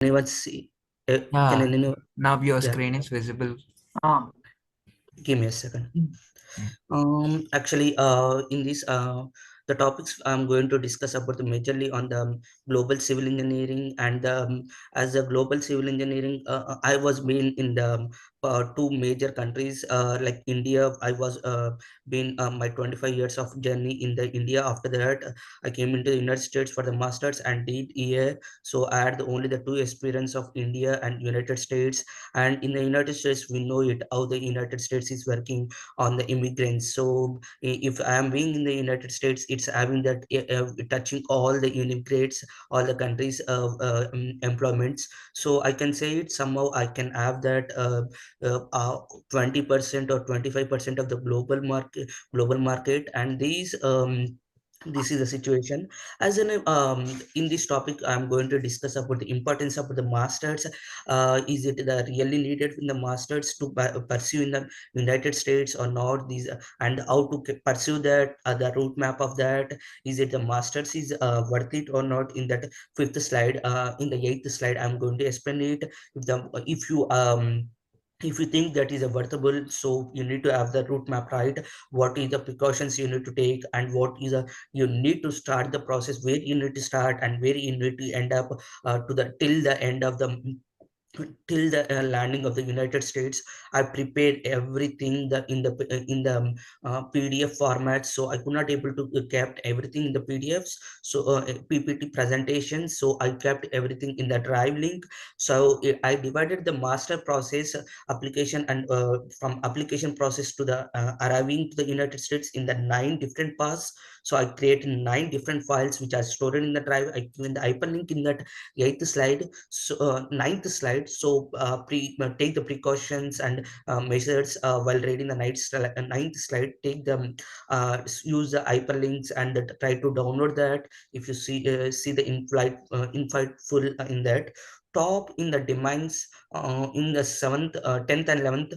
Anyone see? Can Yeah, anyone? now your Yeah, screen is visible. Ah, give me a second. mm, mm. Actually, in this, the topics I'm going to discuss about the majorly on the global civil engineering and as a global civil engineering, I was been in the two major countries like India. I was been my 25 years of journey in the India. After that, I came into the United States for the masters and did here. So I had only the two experience of India and United States. And in the United States, we know it how the United States is working on the immigrants. So if I am being in the United States, it's having that touching all the immigrants, all the countries employments. So I can say it somehow I can have that 20% or 25% of the global market, and these this is the situation. As in this topic I'm going to discuss about the importance of the masters. Is it the really needed in the masters to pursue in the United States or not? These and how to pursue that, the route map of that. Is it the masters is worth it or not? In that fifth slide, in the eighth slide, I'm going to explain it. If you think that is a worthable, so you need to have the route map right. What is the precautions you need to take, and what is a you need to start the process, where you need to start and where you need to end up to the till the end of the till the landing of the United States. I prepared everything in the PDF format, so I could not able to kept everything in the PDFs. So PPT presentation, so I kept everything in the drive link. So I divided the master process application and from application process to the arriving to the United States in the 9 different paths. So I created 9 different files which are stored in the drive. I given the hyperlink in that eighth slide. So ninth slide. So take the precautions and measures while reading the ninth slide. Take them, use the hyperlinks and try to download that. If you see the in-flight full in that top in the domains in the 7th, 10th and 11th.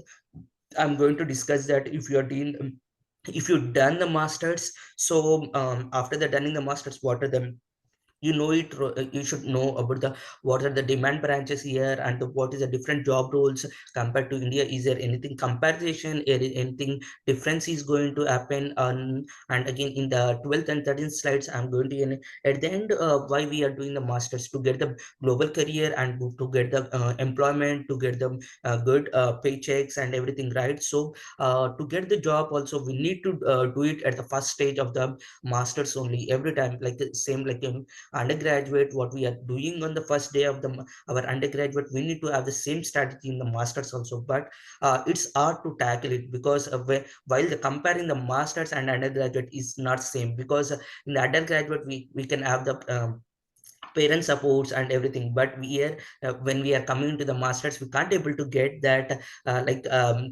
I'm going to discuss that if you are doing if you done the masters. So after the done in the masters, what are the you should know about the what are the demand branches here, and what is the different job roles compared to India. Is there anything comparison, anything difference is going to happen on? And again in the 12th and 13th slides I'm going to at the end why we are doing the masters: to get the global career and to get the employment, to get the good paychecks and everything, right? So to get the job also we need to do it at the first stage of the masters only. Every time like the same like undergraduate, what we are doing on the first day of our undergraduate, we need to have the same strategy in the masters also. But it's hard to tackle it because while the comparing the masters and undergraduate is not same, because in the undergraduate we can have the parent supports and everything, but we are when we are coming to the masters we can't able to get that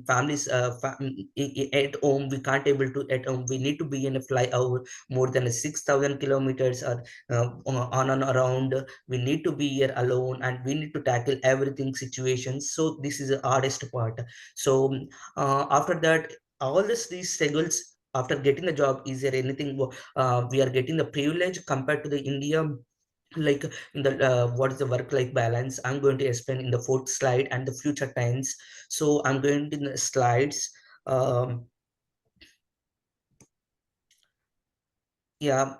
families at home. We can't able to at home. We need to be in a fly out more than 6,000 kilometers or on and around. We need to be here alone and we need to tackle everything situations. So this is the hardest part. So after that, all these struggles after getting the job, is there anything we are getting the privilege compared to the India? Like in the what is the work life balance, I'm going to explain in the fourth slide and the future tense. So I'm going to the slides. Yeah,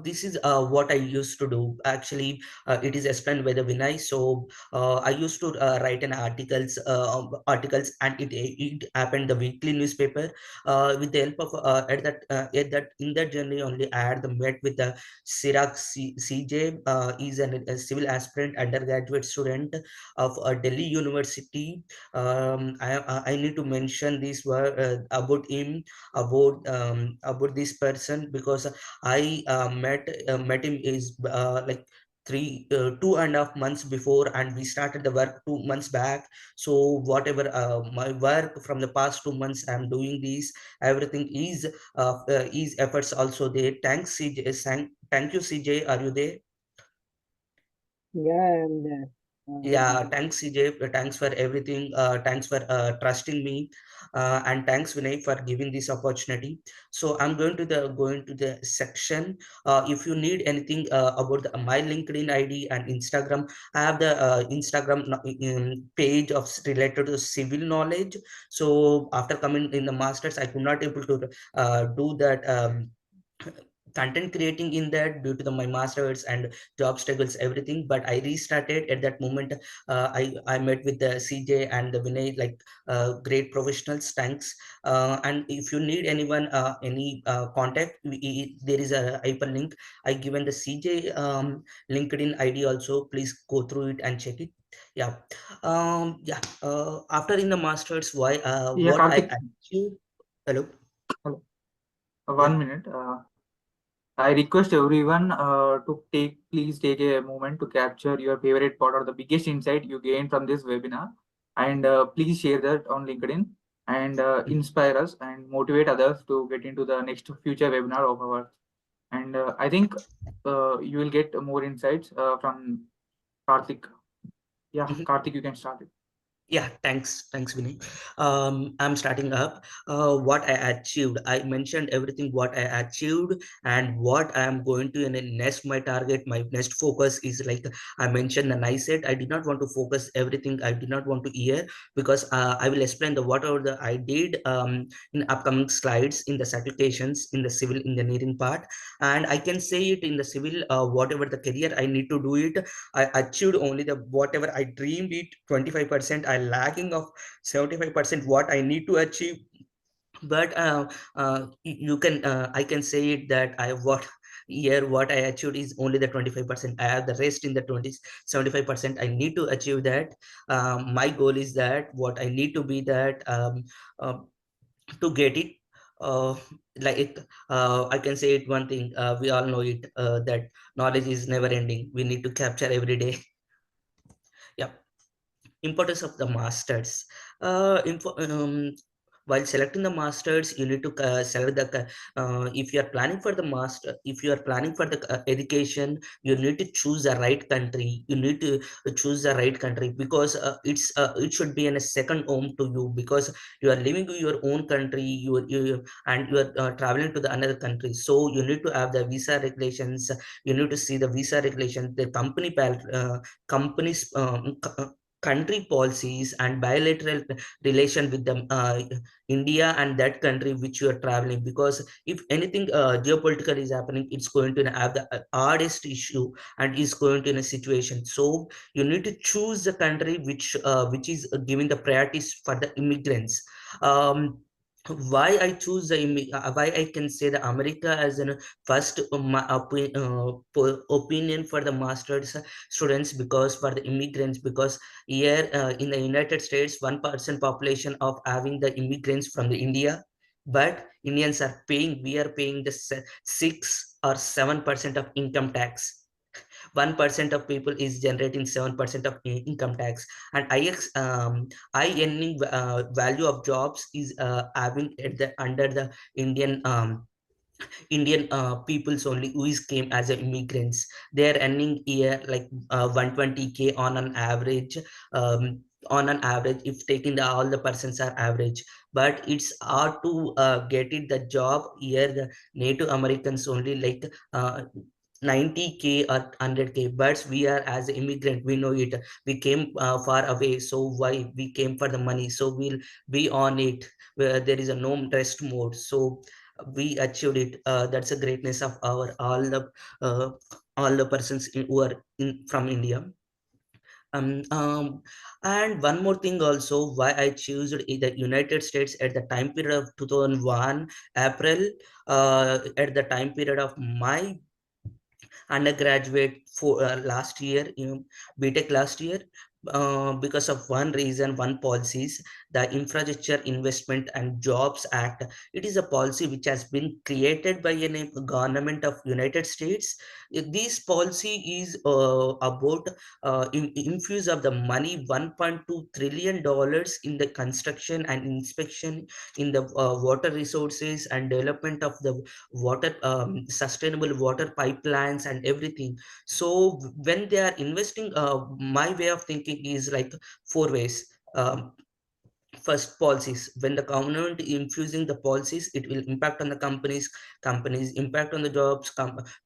this is what I used to do. Actually, it is explained by the Vinay. So I used to write an articles, and it happened the weekly newspaper. With the help of at that in that journey only, I had the met with the CJ. Is a civil aspirant undergraduate student of Delhi University. I need to mention this word about him, about this person, because I met him is like 2.5 months before, and we started the work 2 months back. So whatever my work from the past 2 months, I'm doing this. Everything is efforts also there. Thanks, CJ. Thank you, CJ. Are you there? Yeah, I'm there. Yeah, thanks CJ. Thanks for everything. Thanks for trusting me, and thanks Vinay for giving this opportunity. So I'm going to the section. If you need anything about my LinkedIn ID and Instagram, I have the Instagram page of related to civil knowledge. So after coming in the masters, I could not able to do that. Content creating in that due to my masters and job struggles everything, but I restarted at that moment. I met with the CJ and the Vinay, like great professionals. Thanks. And if you need anyone any contact, there is a hyperlink I given the CJ LinkedIn ID also. Please go through it and check it. Yeah. Yeah, after in the masters, why Yeah, what I Karthik. achieved. Hello. Hello. Yeah. 1 minute. I request everyone to please take a moment to capture your favorite part or the biggest insight you gained from this webinar, and please share that on LinkedIn and inspire us and motivate others to get into the next future webinar of ours. And I think you will get more insights from Karthik. Yeah, Mhm. Karthik, you can start it. Yeah, thanks, Vinay. I'm starting up. What I achieved, I mentioned everything what I achieved and what I am going to in the next. My target, my next focus is like I mentioned, and I said I did not want to focus everything. I did not want to hear because I will explain the whatever the I did in upcoming slides in the certifications in the civil engineering part, and I can say it in the civil whatever the career I need to do it. I achieved only the whatever I dreamed it 25%. I lacking of 75% what I need to achieve. But you can I can say it that I what here what I achieved is only the 25%. I have the rest in the 20 75%. I need to achieve that. My goal is that what I need to be that uh, to get it. Uh, like I can say it one thing. We all know it that knowledge is never ending. We need to capture every day. Yeah. Importance of the masters. While selecting the masters, you need to select if you are planning for the master, if you are planning for the education, you need to choose the right country. You need to choose the right country because it should be in a second home to you, because you are living in your own country, and you are traveling to the another country. So you need to have the visa regulations. You need to see the visa regulations, the companies country policies and bilateral relation with them, India and that country which you are traveling. Because if anything geopolitical is happening, it's going to have the hardest issue and is going to in a situation. So you need to choose the country which is giving the priorities for the immigrants. Why I choose why I can say the America as an first opinion for the masters students, because for the immigrants, because here in the United States 1% population of having the immigrants from the India, but Indians are paying, we are paying the 6 or 7% of income tax. 1% of people is generating 7% of income tax. And I earning value of jobs is having at the under the Indian peoples only who is came as a immigrants. They are earning here like 120K on an average. On an average, if taking all the persons are average, but it's hard to get it the job here. The Native Americans only like 90K or 100K, but we are as an immigrant, we know it, we came far away, so why we came for the money, so we'll be on it where there is a no rest mode. So we achieved it. That's a greatness of our uh, all the persons who are from India. um, um, and one more thing also, why I chose the United States at the time period of 2001 April, at the time period of my undergraduate for last year, BTech last year, because of one reason, one policies, the Infrastructure Investment and Jobs Act. It is a policy which has been created by a government of United States. This policy is about infuse of the money $1.2 trillion in the construction and inspection in the water resources and development of the water, sustainable water pipelines and everything. So when they are investing, my way of thinking thinking is like four ways. First, policies. When the government infusing the policies, it will impact on the companies impact on the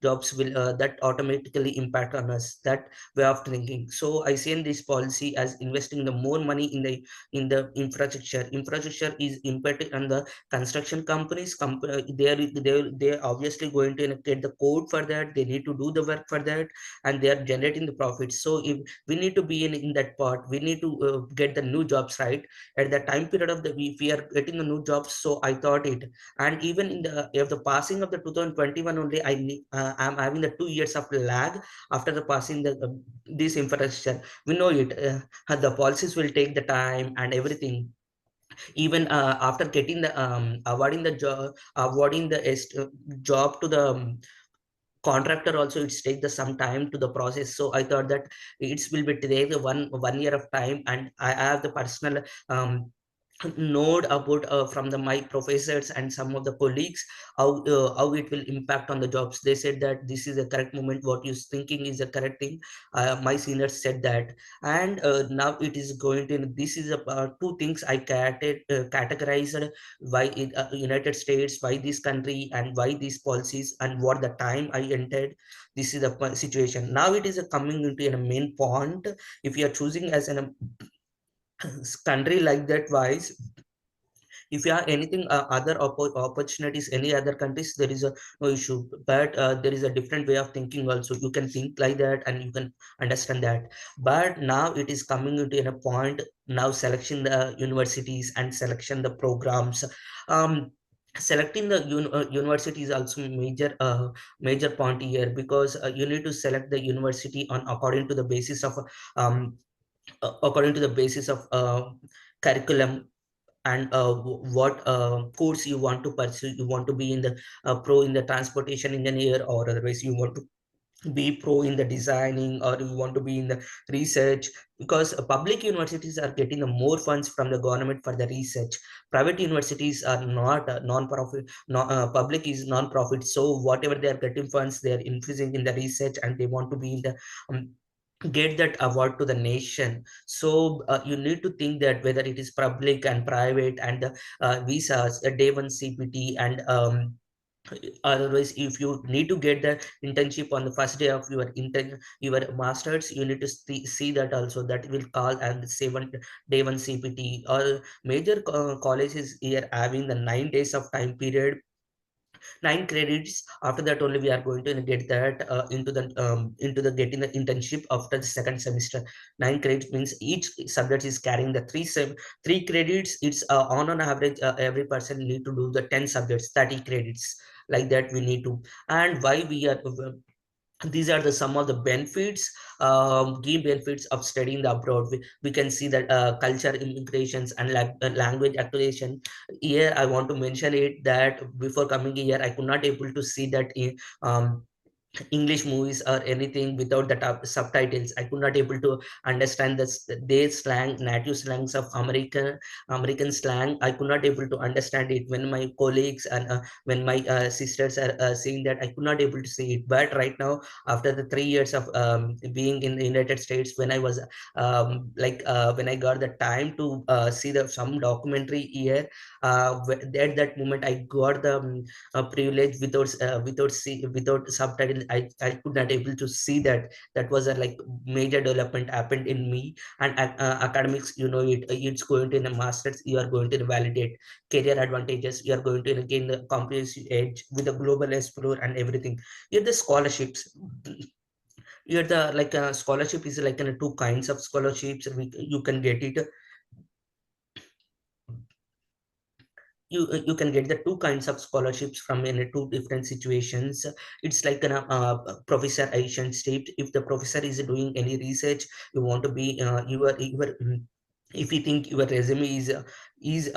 jobs will that automatically impact on us. That way of thinking. So I see in this policy as investing the more money in the infrastructure is impacting on the construction companies. They're obviously going to get the code for that. They need to do the work for that, and they are generating the profits. So if we need to be in that part, we need to get the new jobs, right? At the time period of the if we are getting a new jobs. So I thought it. And even in the if the passing of the 2021 only, I'm having the 2 years of lag after the passing the this infrastructure. We know it, the policies will take the time and everything. Even after getting the awarding the job, awarding the job to the contractor also, it's take the some time to the process. So I thought that it will be take the one year of time. And I have the personal node about from the my professors and some of the colleagues, how it will impact on the jobs. They said that this is a correct moment, what you're thinking is a correct thing. My seniors said that. And now it is going to, this is two things I categorized. Why United States, why this country, and why these policies, and what the time I entered. This is the situation. Now it is coming into a main point. If you are choosing as a country like that wise, if you have anything other opportunities, any other countries, there is a no issue. But there is a different way of thinking also. You can think like that and you can understand that. But now it is coming into a point. Now selection the universities and selection the programs. Selecting the university is also major point here, because you need to select the university on um, according to the basis of curriculum, and what course you want to pursue. You want to be in the pro in the transportation engineer, or otherwise you want to be pro in the designing, or you want to be in the research. Because public universities are getting more funds from the government for the research. Private universities are not non-profit. Public is non-profit, so whatever they are getting funds, they are infusing in the research, and they want to be in the um, get that award to the nation. So you need to think that whether it is public and private, and visas, day one CPT, and otherwise if you need to get the internship on the first day of your masters, you need to see that also. That will call and day one CPT. Or major colleges here having the 9 days of time period, 9 credits. After that only we are going to get that into the getting the internship after the second semester. 9 credits means each subject is carrying the 3 credits. It's on an average, every person need to do the 10 subjects, 30 credits, like that we need to. And why we are these are the some of the benefits, key benefits of studying the abroad. We can see that culture immigrations and language acquisition. Here I want to mention it, that before coming here I could not able to see that in English movies or anything without the subtitles. I could not able to understand their slang, native slangs of American slang. I could not able to understand it when my colleagues and when my sisters are saying that. I could not able to see it. But right now, after the 3 years of being in the United States, when I was when I got the time to see the some documentary here, at that moment I got the privilege without subtitle. I could not able to see that. That was a like major development happened in me. And academics, it's going to in a masters, you are going to validate career advantages. You are going to gain the comprehensive edge with the global explore and everything. Here the scholarships. Here the like scholarship is like two kinds of scholarships. You can get it. You can get the two kinds of scholarships from in two different situations. It's like an professorization state. If the professor is doing any research, you want to be if you think your resume is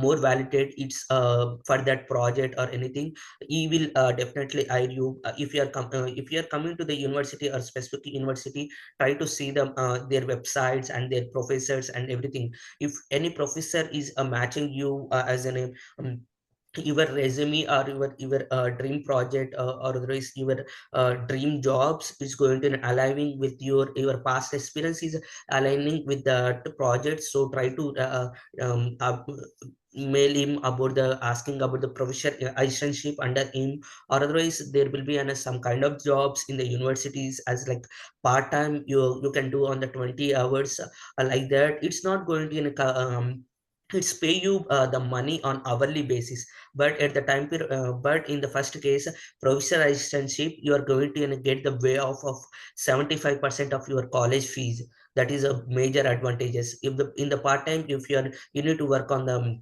more validated, it's for that project or anything, he will definitely hire you. If you are coming to the university or specific university, try to see them their websites and their professors and everything. If any professor is matching you as an your resume or your dream project, or otherwise your dream jobs is going to aligning with your past experience, is aligning with the project. So try to mail him about the asking about the professor assistantship under him, or otherwise there will be some kind of jobs in the universities as like part time you can do on the 20 hours, like that. It's not going to it's pay you the money on hourly basis, but at the time period, but in the first case professor assistantship, you are going to get the way off of 75% of your college fees. That is a major advantages. If the in the part time, if you need to work on the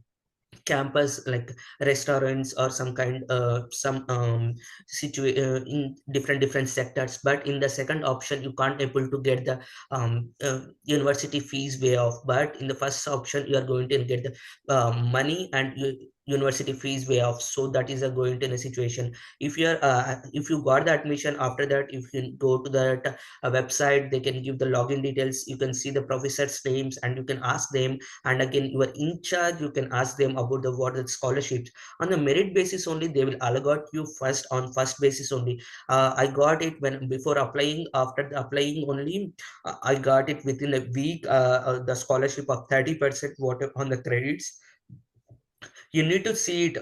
campus like restaurants or some kind some in different sectors, but in the second option you can't able to get the university fees way off, but in the first option you are going to get the money and university fees way off. So that is a going to in a situation. If you got the admission, after that if you go to that website, they can give the login details, you can see the professors names and you can ask them, and again you are in charge, you can ask them about the what are the scholarships. On the merit basis only they will allot you first, on first basis only. I got it when before applying, after the applying only I got it within a week, the scholarship of 30% what on the credits. You need to see it,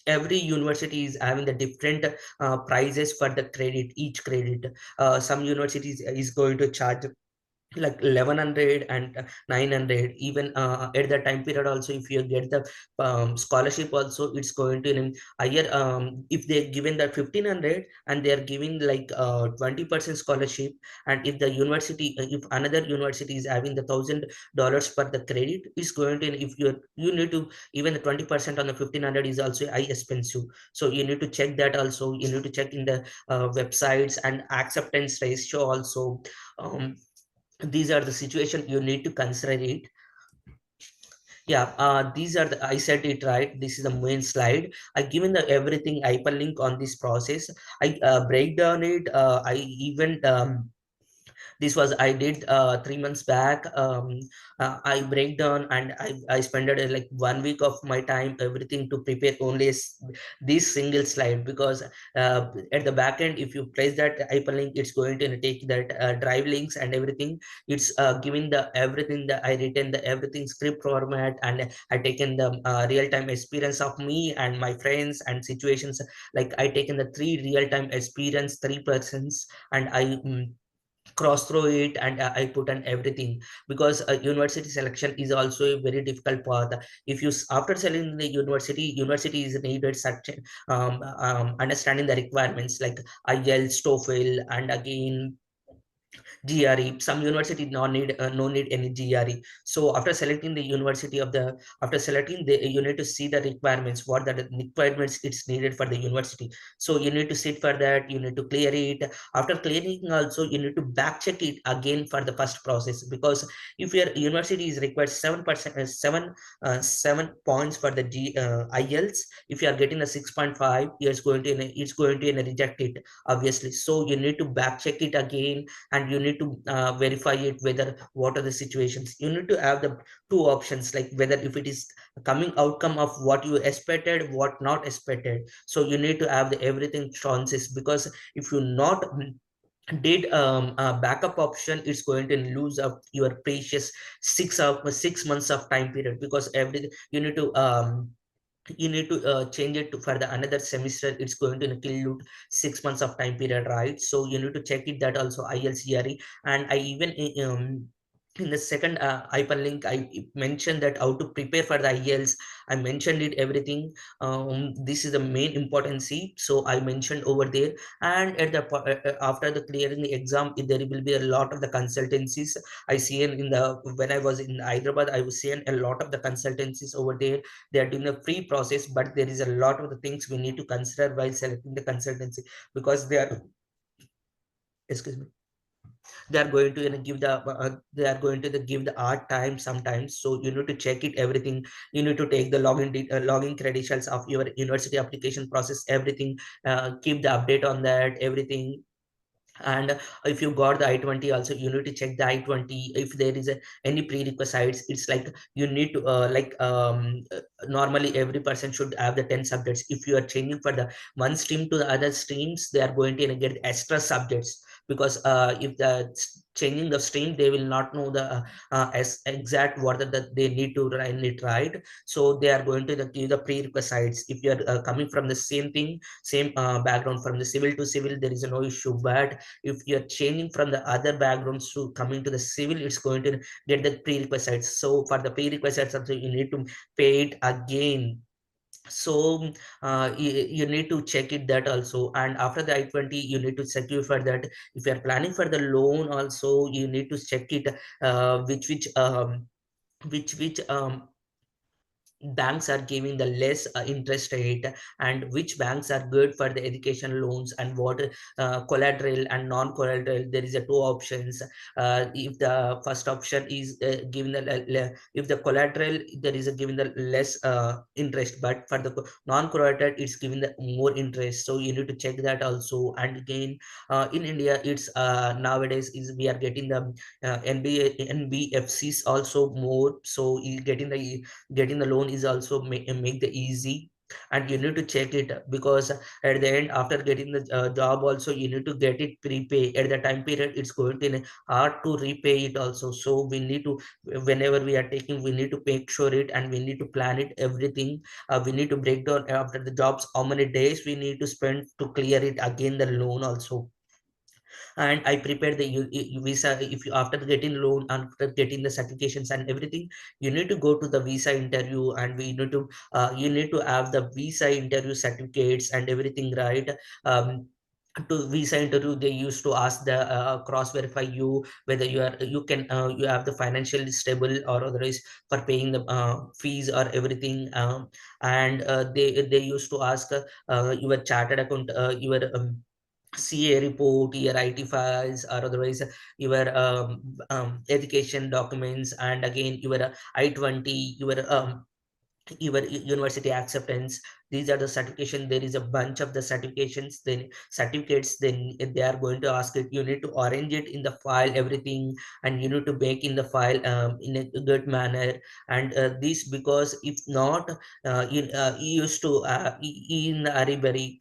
every university is having the different prices for the credit, each credit. Some universities is going to charge like 1100 and 900, even at the time period also. If you get the scholarship also, it's going to higher, if they're given that 1500 and they're giving like 20% scholarship. And if the university, if another university is having the $1000 per the credit, is going to, if you need to, even the 20% on the 1500 is also high expensive. So you need to check that also, you need to check in the websites and acceptance ratio also. These are the situation you need to consider it. Yeah, these are the, I said it right, this is the main slide. I given the everything hyperlink on this process. I break down it, I even this was I did 3 months back. I break down and I spent like 1 week of my time everything to prepare only this single slide, because at the back end if you place that hyperlink, it's going to take that drive links and everything. It's giving the everything that I written the everything script format, and I taken the real-time experience of me and my friends and situations. Like I taken the three real-time experience, three persons, and I cross through it, and I put on everything, because university selection is also a very difficult path. If you after selecting the university is needed such understanding the requirements like IELTS, TOEFL, and again GRE. Some university no need any GRE. So after selecting the university of the, after selecting the, you need to see the requirements, what the requirements it's needed for the university. So you need to sit for that, you need to clear it. After clearing also, you need to back check it again for the first process, because if your university is required 7%, 7 points for the IELTS, if you are getting a 6.5, it's going to reject it obviously. So you need to back check it again, and you need to verify it whether what are the situations. You need to have the two options, like whether if it is coming outcome of what you expected, what not expected. So you need to have the everything chances, because if you not did a backup option, it's going to lose up your precious 6 months of time period, because every you need to change it to for the another semester, it's going to kill you 6 months of time period, right? So you need to check it that also IELTS GRE. And I even in the second hyperlink I mentioned that how to prepare for the IELTS. I mentioned it everything. This is the main importance, so I mentioned over there. And at the after the clearing the exam, there will be a lot of the consultancies. I see in the, when I was in Hyderabad, I was seeing a lot of the consultancies over there. They are doing a free process, but there is a lot of the things we need to consider while selecting the consultancy, because they are, excuse me, they are going to give the they are going to give the art time sometimes. So you need to check it everything. You need to take the login credentials of your university application process, everything. Keep the update on that everything. And if you got the I-20 also, you need to check the I-20 if there is any prerequisites. It's like you need to normally every person should have the 10 subjects. If you are changing for the one stream to the other streams, they are going to get extra subjects, because if the changing the stream, they will not know the as exact what that they need to run it, right? So they are going to give the prerequisites. If you are coming from the same thing, same background, from the civil to civil, there is no issue. But if you're changing from the other backgrounds to coming to the civil, it's going to get the prerequisites. So for the prerequisites also, you need to pay it again. So you need to check it that also. And after the I-20, you need to secure for that. If you're planning for the loan also, you need to check it, which banks are giving the less interest rate, and which banks are good for the education loans, and what collateral and non-collateral. There is a two options. If the first option is given the if the collateral, there is a given the less interest, but for the non-collateral, it's given the more interest. So you need to check that also. And again, in India, it's nowadays is we are getting the NBFCs also more. So getting the loan is also make the easy. And you need to check it, because at the end, after getting the job also, you need to get it prepay at the time period. It's going to be hard to repay it also. So we need to, whenever we are taking, we need to make sure it, and we need to plan it everything. We need to break down after the jobs how many days we need to spend to clear it again, the loan also. And I prepared the visa. If you, after getting loan, after getting the certifications and everything, you need to go to the visa interview, and we need to you need to have the visa interview certificates and everything, right? To visa interview, they used to ask the cross verify you whether you can you have the financially stable, or otherwise for paying the fees or everything. And they used to ask your chartered account, your CA report, your IT files, or otherwise your education documents, and again your I-20, your university acceptance. These are the certification. There is a bunch of the certifications, then certificates. Then they are going to ask it, you need to arrange it in the file, everything, and you need to make in the file in a good manner. And this, because if not, you used to in the hurry,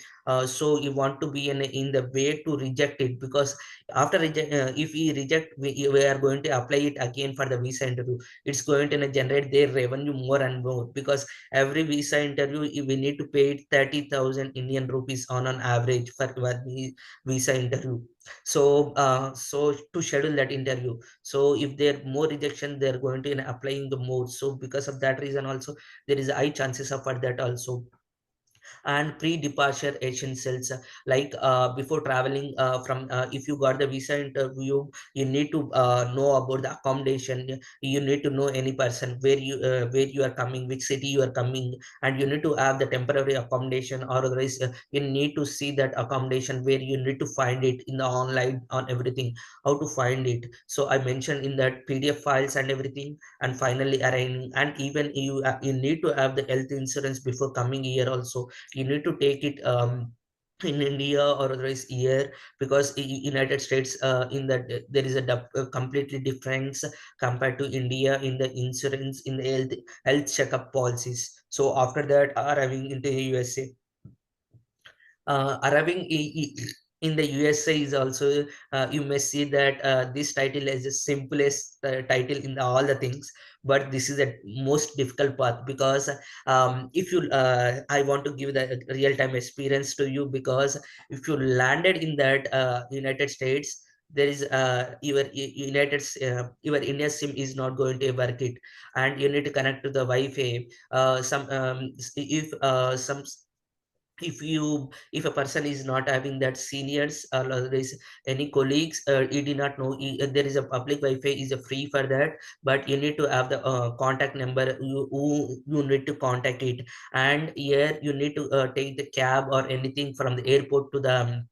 so you want to be in the way to reject it. Because after reject, if we reject, we are going to apply it again for the visa interview. It's going to generate their revenue more and more, because every visa interview we need to pay it 30,000 Indian rupees on an average for one visa interview. So so to schedule that interview, so if there more rejection, they're going to applying the more. So because of that reason also, there is high chances of for that also. And pre-departure essentials, like before traveling from if you got the visa interview, you need to know about the accommodation. You need to know any person where you are coming, which city you are coming, and you need to have the temporary accommodation, or otherwise you need to see that accommodation where you need to find it in the online on everything, how to find it. So I mentioned in that PDF files and everything. And finally arranging, and even you need to have the health insurance before coming here also. You need to take it in India or otherwise here, because United States in that there is a completely difference compared to India in the insurance, in the health checkup policies. So after that, arriving in the USA, arriving in the USA is also, you may see that this title is the simplest title in all the things, but this is the most difficult part. Because if you I want to give the real-time experience to you, because if you landed in that United States, there is your India SIM is not going to work it, and you need to connect to the Wi-Fi. Some if some if a person is not having that seniors, or there is any colleagues, he did not know there is a public Wi-Fi is a free for that. But you need to have the contact number, you need to contact it. And here you need to take the cab or anything from the airport to the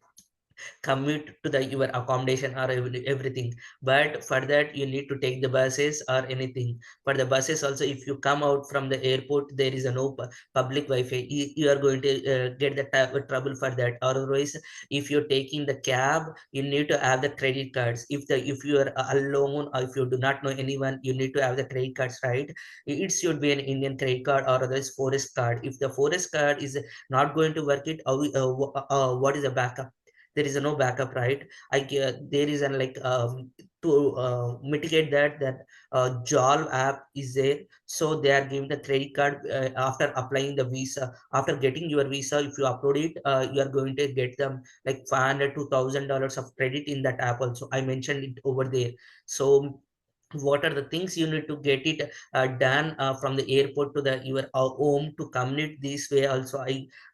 commute to the your accommodation or everything. But for that you need to take the buses or anything. For the buses also, if you come out from the airport, there is a no public Wi-Fi. You are going to get the trouble for that. Otherwise, if you're taking the cab, you need to have the credit cards. If you are alone or if you do not know anyone, you need to have the credit cards, right? It should be an Indian credit card or otherwise forest card. If the forest card is not going to work, it what is the backup? There is no backup, right? There is an like to mitigate that Jolv app is there. So they are giving the credit card after applying the visa. After getting your visa, if you upload it, you are going to get them like 500 to $1,000 of credit in that app also. I mentioned it over there. So what are the things you need to get it done from the airport to the your home to commute this way also.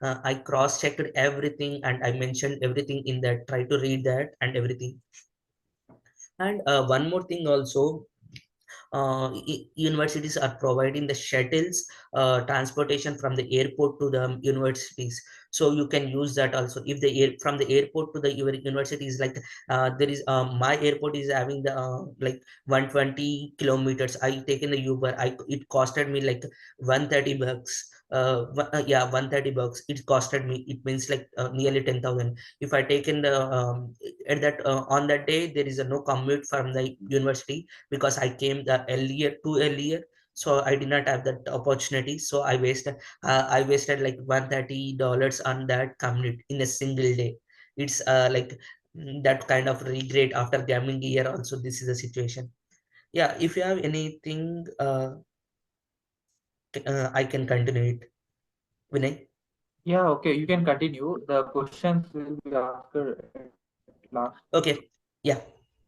I cross checked everything and I mentioned everything in that. Try to read that and everything. And one more thing also, universities are providing the shuttles transportation from the airport to the universities. So you can use that also. If the air from the airport to the your university is like there is my airport is having the like 120 kilometers. I taken the Uber. It costed me like 130 bucks. Yeah, 130 bucks it costed me. It means like nearly 10,000. If I taken the at that on that day, there is a no commute from the university because I came the too earlier. So I did not have that opportunity. So I wasted like $130 on that commute in a single day. It's like that kind of regret after gambling year also. This is the situation. Yeah, if you have anything, I can continue it. Vinay? Yeah, okay, you can continue. The questions will be after at last. Okay. Yeah.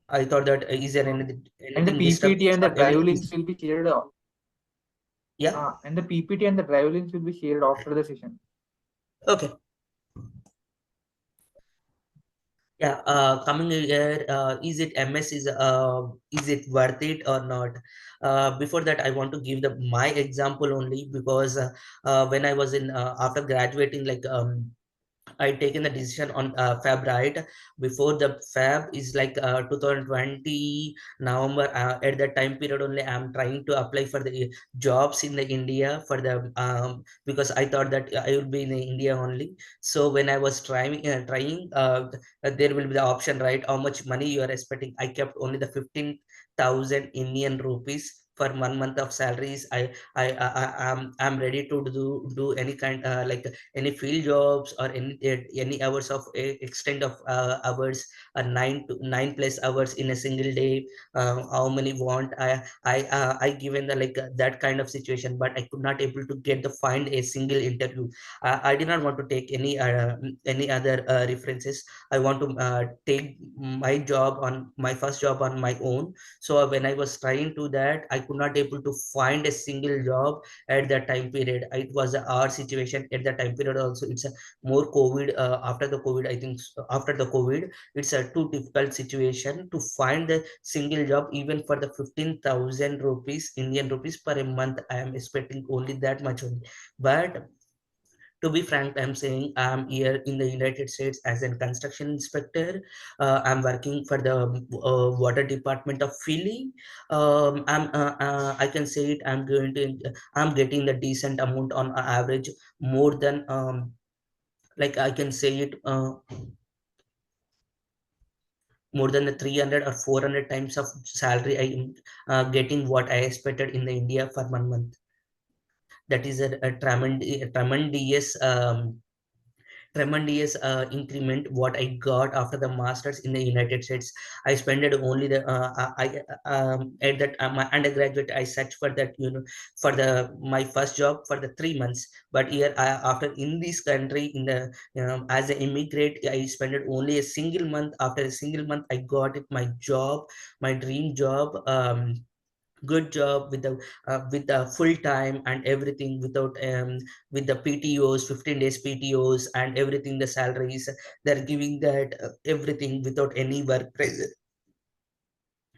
I thought that is there Uh, and the anything PPT disturbance and the or drive everything links is will be shared. yeah. And the PPT and the drive links will be shared after the session. Okay. Yeah, coming here, is it MS is it worth it or not? Before that, I want to give the my example only because when I was in after graduating, like I taken the decision on Feb, right? Before the Feb is like 2020 November. At that time period only, I'm trying to apply for the jobs in the India for the because I thought that I would be in India only. So when I was trying, there will be the option, right? How much money you are expecting? I kept only the 15,000 Indian rupees for 1 month of salaries. I'm ready to do any kind like any field jobs or any hours of extent of hours, 9 plus hours in a single day. How many want I given the like that kind of situation, but I could not able to get the find a single interview. I did not want to take any other references. I want to take my first job on my own. So when I was trying to that, I could not able to find a single job at that time period. It was a hard situation at that time period also. It's a more COVID after the COVID, I think after the COVID, it's a too difficult situation to find the single job even for the 15,000 rupees Indian rupees per a month. I am expecting only that much only. But to be frank, I'm saying I'm here in the United States as a construction inspector. I'm working for the water department of Philly. I can say it. I'm getting the decent amount on average, more than like I can say it. More than the 300 or 400 times of salary I am getting what I expected in the India for 1 month. That is tremendous increment what I got after the masters in the United States. I spent it only the at that my undergraduate I searched for that, for the my first job for the 3 months. But here after in this country in the as an immigrant, I spent it only a single month. After a single month, I got it my job, my dream job. Good job with the full time and everything without with the PTOs, 15 days PTOs and everything, the salaries they're giving that everything without any work pressure.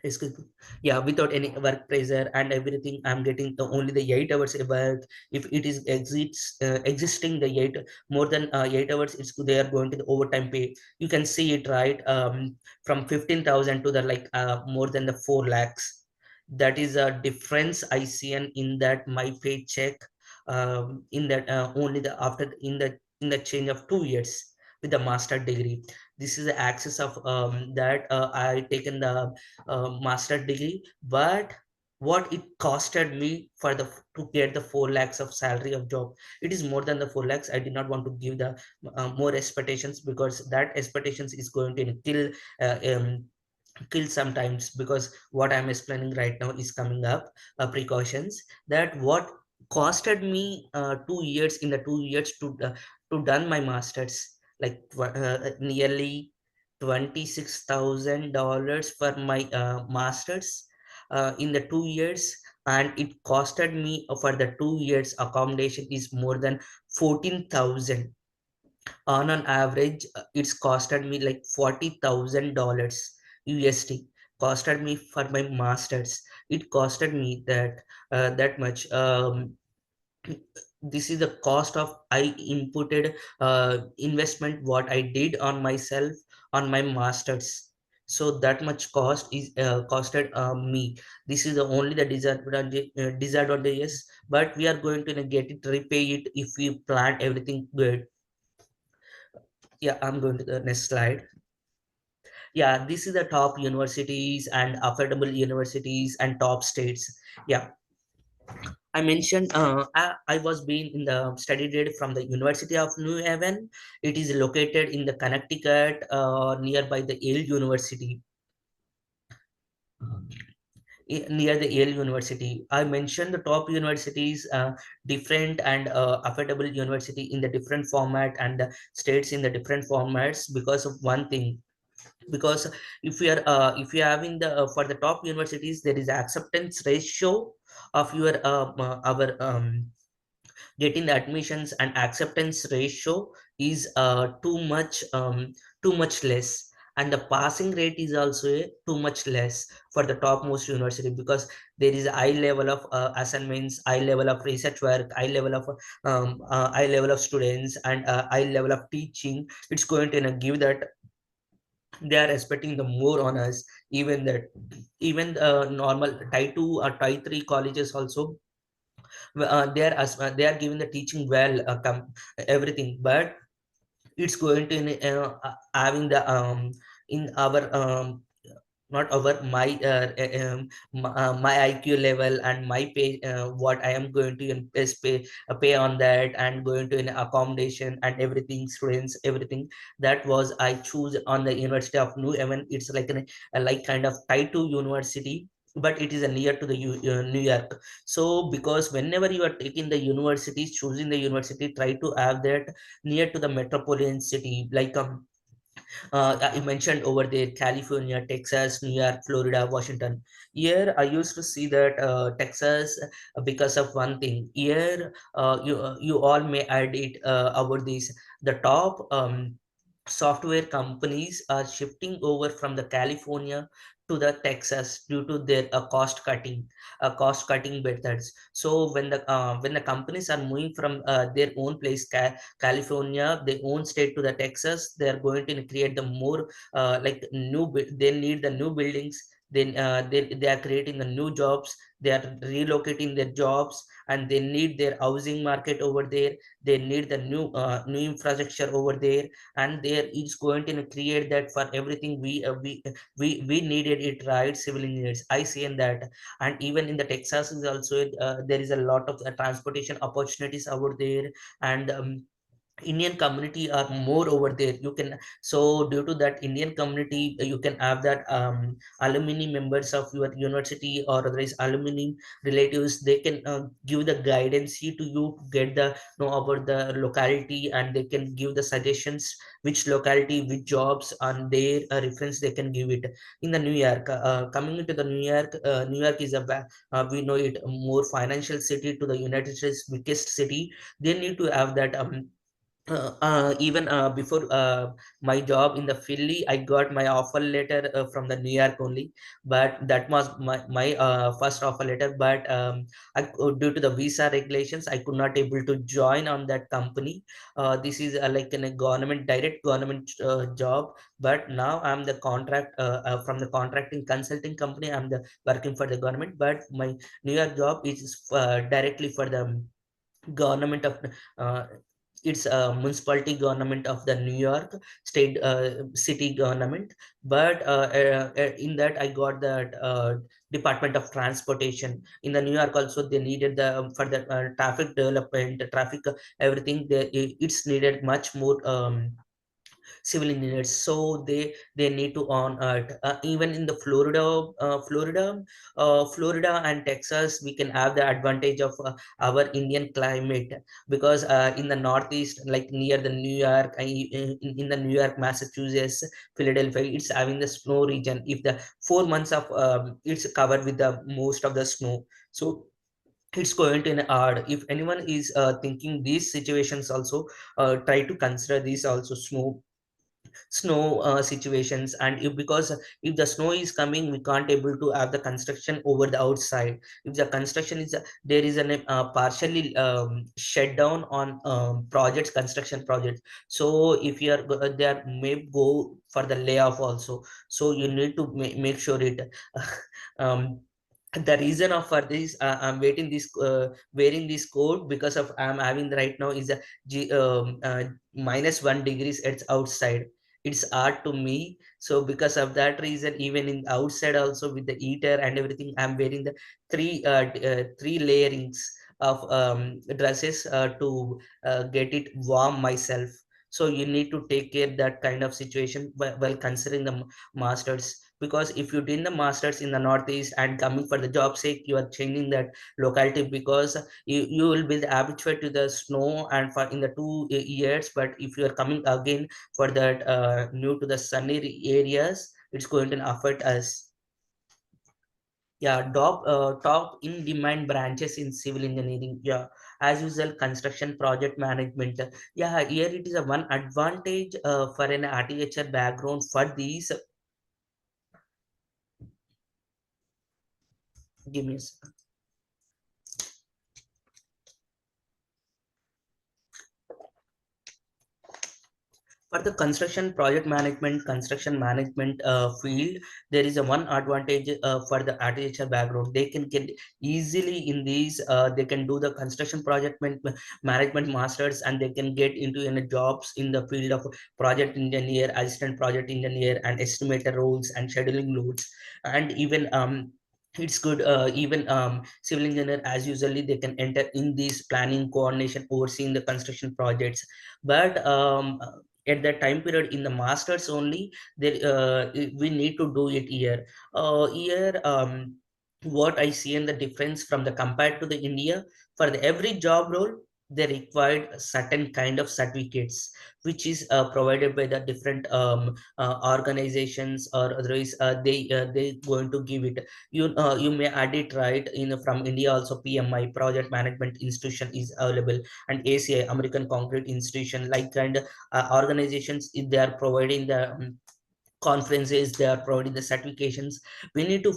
excuse me. Yeah, without any work pressure and everything, I'm getting only the 8 hours of work. If it is existing the eight more than 8 hours, it's they are going to the overtime pay. You can see it, right? From 15,000 to the like more than the 4 lakhs. That is a difference I see in that my paycheck, in that only the after in the change of 2 years with the master degree. This is the access of that I taken the master degree. But what it costed me for the to get the 4 lakhs of salary of job, it is more than the 4 lakhs. I did not want to give the more expectations, because that expectations is going to kill sometimes, because what I'm explaining right now is coming up precautions that what costed me 2 years, in the 2 years to done my masters, like nearly $26,000 for my masters in the 2 years. And it costed me for the 2 years accommodation is more than 14,000. On an average, it's costed me like $40,000 USD. Costed me for my masters. It costed me that much. This is the cost of I inputted investment what I did on myself on my masters. So that much cost is costed me. This is the only the disadvantages, but we are going to get it repay it if we plan everything good. Yeah, I'm going to the next slide. Yeah, this is the top universities and affordable universities and top states. Yeah, I mentioned I was being in the study did from the University of New Haven. It is located in the Connecticut, nearby the Yale University. Near the Yale University. I mentioned the top universities, different and affordable university in the different format, and the states in the different formats, because of one thing. Because if you are having the for the top universities, there is acceptance ratio of your our getting the admissions, and acceptance ratio is too much less, and the passing rate is also too much less for the topmost university, because there is a high level of assignments, high level of research work, high level of students, and high level of teaching. It's going to give that they are expecting the more on us. Even that, even normal type 2 or type 3 colleges also, they are giving the teaching well, everything. But it's going to having the in our not our my IQ level and my pay, what I am going to pay on that, and going to an accommodation and everything, students, everything. That was I choose on the University of New Haven. It's like a like kind of type 2 university, but it is a near to the New York. So because whenever you are taking the universities, choosing the university, try to have that near to the metropolitan city, like I mentioned over there, California, Texas, New York, Florida, Washington. Here, I used to see that Texas, because of one thing. Here, you all may add it about this. The top software companies are shifting over from the California to the Texas due to their cost cutting methods. So when the companies are moving from their own place, California, their own state, to the Texas, they are going to create the more like they need the new buildings. Then they are creating the new jobs. They are relocating their jobs, and they need their housing market over there. They need the new infrastructure over there, and there is going to create that for everything. We needed it, right? Civil engineers, I see in that. And even in the Texas is also there is a lot of transportation opportunities over there. And Indian community are more over there. You can, so due to that Indian community, you can have that alumni members of your university, or otherwise alumni relatives. They can give the guidance to you to get the know about the locality, and they can give the suggestions which locality, which jobs on their reference they can give it. In the New York, coming into the New York, New York is we know it, more financial city to the United States biggest city. They need to have that even before my job in the Philly, I got my offer letter from the New York only, but that was my first offer letter. But due to the visa regulations, I could not able to join on that company. This is like in a government, direct government job, but now I'm the contract from the contracting consulting company. I'm the working for the government, but my New York job is directly for the government of uh, it's a municipality government of the New York state city government. But in that I got that Department of Transportation in the New York. Also they needed the for the traffic development, traffic everything it's needed much more civil engineers, so they need to on even in the Florida and Texas, we can have the advantage of our Indian climate, because in the northeast, like near the New York, in the New York, Massachusetts, Philadelphia, it's having the snow region. If the 4 months of it's covered with the most of the snow, so it's going to an odd. If anyone is thinking these situations also, try to consider these also, snow situations. And if, because if the snow is coming, we can't able to have the construction over the outside. If the construction is there is an partially shut down on projects, construction projects, so if you are there may go for the layoff also. So you need to make sure it um, the reason of for this I'm waiting this wearing this coat, because of I'm having right now is a -1 degrees it's outside. It's hard to me, so because of that reason, even in outside also with the heater and everything, I'm wearing the three layerings of dresses to get it warm myself. So you need to take care that kind of situation while considering the masters, because if you did the masters in the northeast and coming for the job sake, you are changing that locality, because you will be habituated to the snow and for in the 2 years. But if you are coming again for that new to the sunny areas, it's going to affect us. Yeah, top in demand branches in civil engineering. Yeah, as usual, construction project management. Yeah, here it is a one advantage for an architecture background for these. Give me a second. For the construction management field, there is a one advantage for the architecture background. They can get easily in these, they can do the construction management masters, and they can get into any jobs in the field of project engineer, assistant project engineer, and estimator roles and scheduling loads. And even it's good, even civil engineer, as usually they can enter in this planning, coordination, overseeing the construction projects. But at that time period in the masters only, there we need to do it here. Here what I see in the difference from the compared to the India, for the every job role they required certain kind of certificates, which is provided by the different organizations, or otherwise they going to give it. You may add it right in from India also. PMI, project management institution, is available, and ACI, American Concrete Institution, like kind organizations, if they are providing the conferences, they are providing the certifications. We need to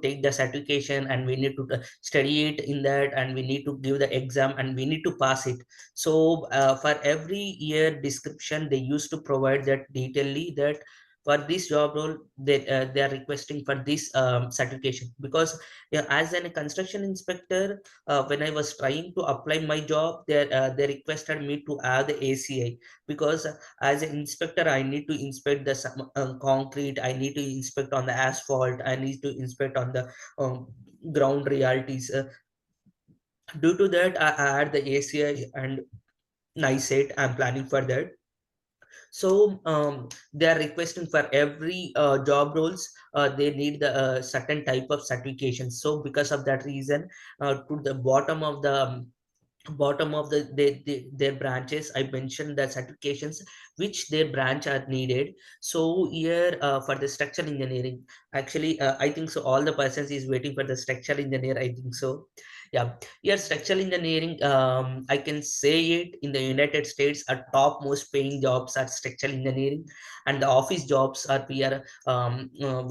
take the certification, and we need to study it in that, and we need to give the exam, and we need to pass it. So for every year description, they used to provide that detailedly, that for this job role they are requesting for this certification. Because yeah, as a construction inspector, when I was trying to apply my job, they requested me to have the ACI, because as an inspector, I need to inspect the concrete, I need to inspect on the asphalt, I need to inspect on the ground realities. Due to that, I had the ACI, and nice said I'm planning for that. So they are requesting for every job roles, they need the certain type of certification. So because of that reason, to the bottom of their branches, I mentioned the certifications which their branch are needed. So here for the structural engineering, actually I think so all the persons is waiting for the structural engineer, I think so. Yeah, here structural engineering, I can say it, in the United States are top most paying jobs are structural engineering, and the office jobs are we are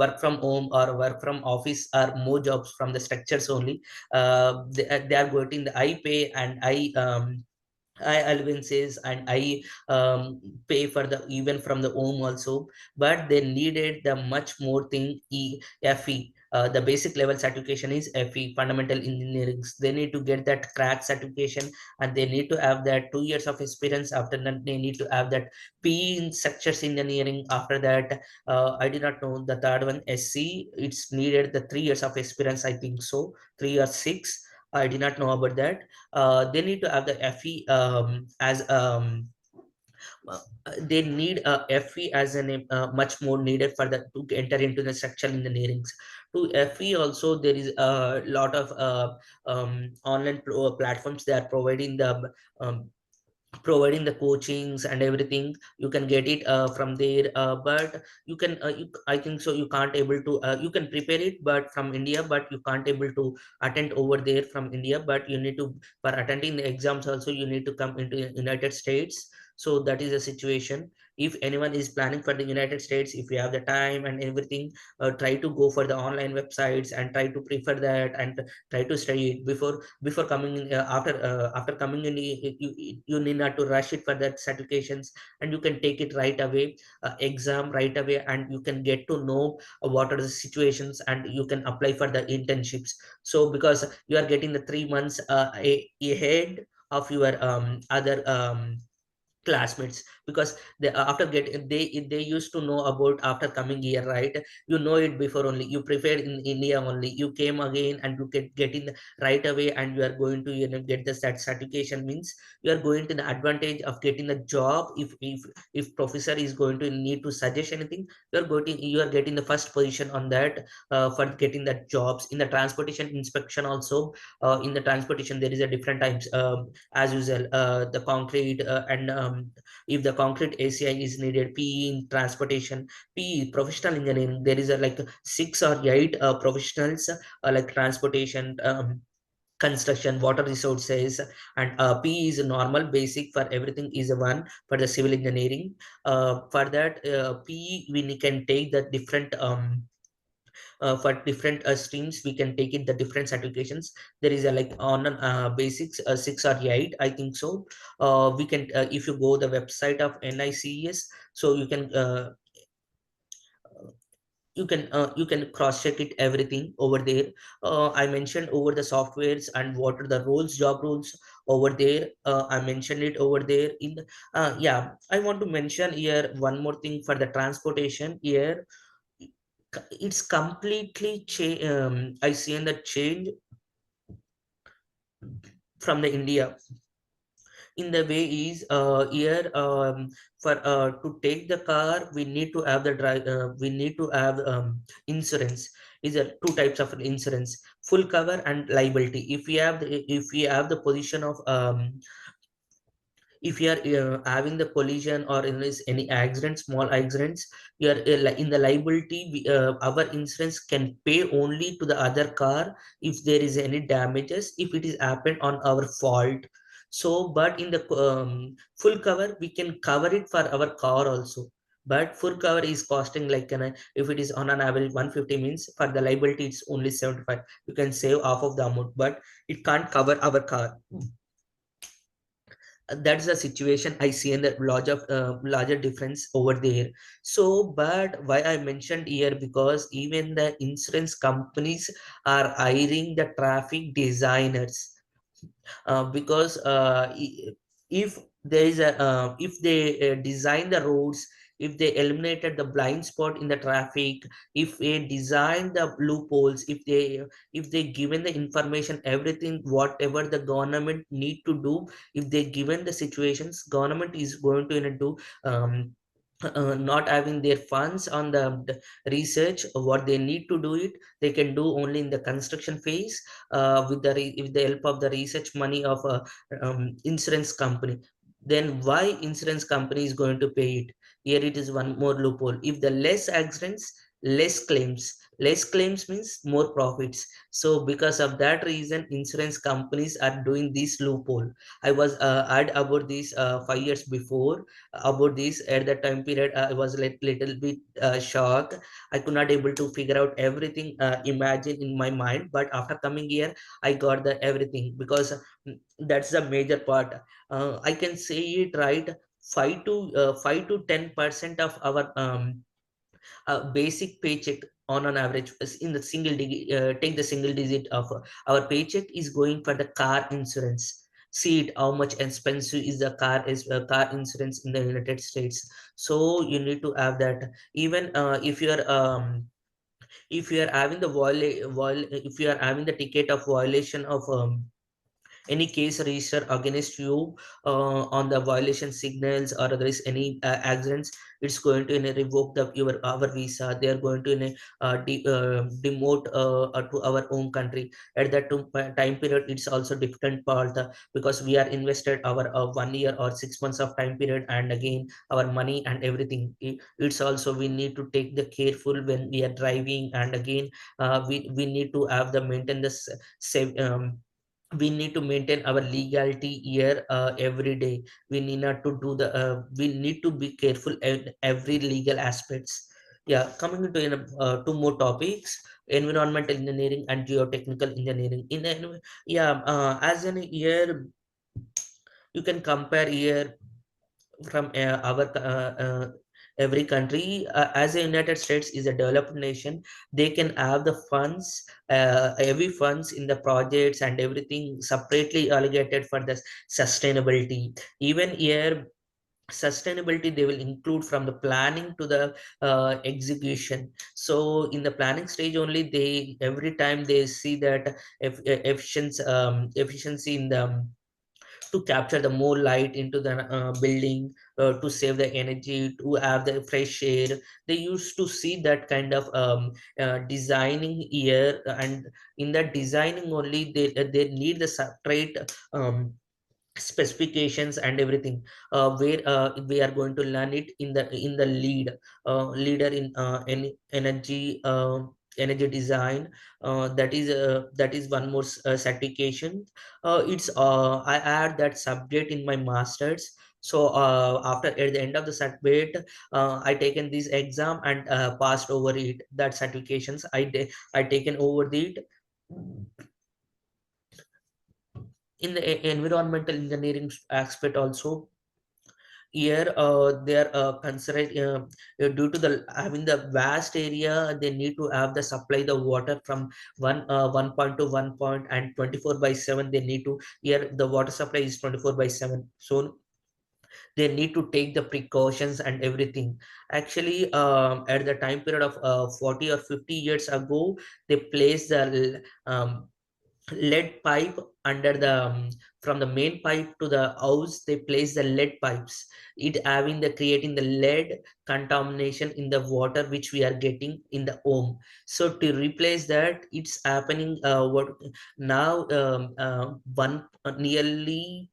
work from home or work from office are more jobs from the structures only. They are getting the I pay and I allowances, and I pay for the even from the home also, but they needed the much more thing, FE. The basic level certification is FE, fundamental engineering. They need to get that crack certification, and they need to have that 2 years of experience. After that, they need to have that P in structures engineering. After that, I did not know the third one, SC. It's needed the 3 years of experience, I think so, 3 or 6. I did not know about that. They need to have the FE as uh, they need a FE as an much more needed for the to enter into the structural engineering. To FE also there is a lot of online platforms they are um, providing the coachings and everything. You can get it from there, but I think so you can't able to you can prepare it but from India, but you can't able to attend over there from India. But you need to, for attending the exams also, you need to come into United States. So that is the situation. If anyone is planning for the United States, if you have the time and everything, try to go for the online websites and try to prefer that, and try to study it before coming in. After coming in, you need not to rush it for that certifications, and you can take it right away, exam right away, and you can get to know what are the situations, and you can apply for the internships. So because you are getting the 3 months ahead of your other classmates, because after get they used to know about after coming here, right? You know it before only, you prepared in India only, you came again and you get in right away, and you are going to get the certification, means you are going to the advantage of getting the job. If professor is going to need to suggest anything, you are getting the first position on that, for getting that jobs in the transportation inspection also. In the transportation there is a different types, as usual, the concrete, and if the concrete ACI is needed, PE in transportation, PE professional engineering, there is a like 6 or 8 professionals, like transportation, construction, water resources, and PE is a normal basic for everything is a one for the civil engineering. For that PE we can take the different for different streams, we can take it the different certifications. There is a like on basics 6 or 8, I think so. We can if you go the website of NICES, so you can cross check it everything over there. I mentioned over the softwares and what are the roles, job roles over there. I mentioned it over there in the, yeah, I want to mention here one more thing for the transportation here. It's completely I see in the change from the India in the way is here, for to take the car we need to have the drive, we need to have insurance. Is there two types of insurance: full cover and liability. If we have the position of if you are having the collision or in this any accident, small accidents, you are in the liability. Our insurance can pay only to the other car if there is any damages, if it is happened on our fault. So but in the full cover we can cover it for our car also, but full cover is costing like if it is on an average 150, means for the liability it's only 75. You can save half of the amount, but it can't cover our car. That's the situation I see in the larger difference over there. So but why I mentioned here, because even the insurance companies are hiring the traffic designers, because if there is a if they design the roads, if they eliminated the blind spot in the traffic, if they design the loopholes, if they given the information everything whatever the government need to do, if they given the situations, government is going to do not having their funds on the research what they need to do it, they can do only in the construction phase, with the help of the research money of a insurance company. then why insurance company is going to pay it? Here it is one more loophole. If the less accidents, less claims means more profits. So because of that reason, insurance companies are doing this loophole. I was heard about this 5 years before about this. At that time period, I was little bit shocked. I could not able to figure out everything, imagine in my mind. But after coming here, I got the everything, because that's the major part. I can say it right. 5 to 10% of our basic paycheck on an average is in the take the single digit of our paycheck is going for the car insurance. See it how much expensive is the car insurance in the United States. So you need to have that. Even if you are having the if you are having the ticket of violation of any case registered against you on the violation signals, or there is any accidents, it's going to revoke your our visa. They are going to demote to our own country. At that time period, it's also different part, because we are invested our 1 year or 6 months of time period, and again our money and everything. It's also we need to take the careful when we are driving, and again we need to have the maintain the save we need to maintain our legality here every day. We need not to do the we need to be careful in every legal aspects. Yeah, coming into two more topics: environmental engineering and geotechnical engineering. Yeah, as in here you can compare here from our every country. As the United States is a developed nation, they can have the funds, every funds in the projects and everything separately allocated for the sustainability. Even here sustainability they will include from the planning to the execution. So in the planning stage only, they every time they see that efficiency in the to capture the more light into the building, to save the energy, to have the fresh air. They used to see that kind of designing here, and in that designing only they need the separate specifications and everything, where we are going to learn it in the leader in energy energy design. That is one more certification. It's I add that subject in my masters. So after at the end of the subject, I taken this exam and passed over it. That certifications I taken over it. In the environmental engineering aspect also, here they are considered due to the having the vast area, they need to have the supply the water from one point to one point, and 24/7 they need to, here the water supply is 24/7. So they need to take the precautions and everything. Actually at the time period of 40 or 50 years ago, they placed the lead pipe under the from the main pipe to the house. They place the lead pipes, it having the creating the lead contamination in the water which we are getting in the home. So to replace that, it's happening what now one nearly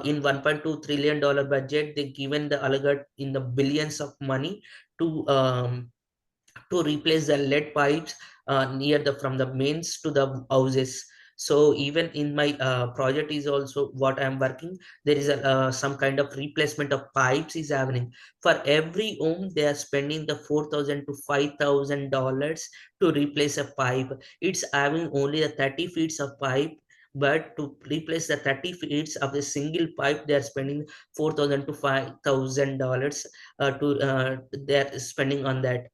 in 1.2 trillion dollar budget, they given the allocate in the billions of money to replace the lead pipes near the from the mains to the houses. So even in my project is also what I'm working, there is a some kind of replacement of pipes is happening. For every home they are spending the 4,000 to $5,000 to replace a pipe. It's having only a 30 feet of pipe, but to replace the 30 feet of the single pipe they are spending 4,000 to $5,000 to they're spending on that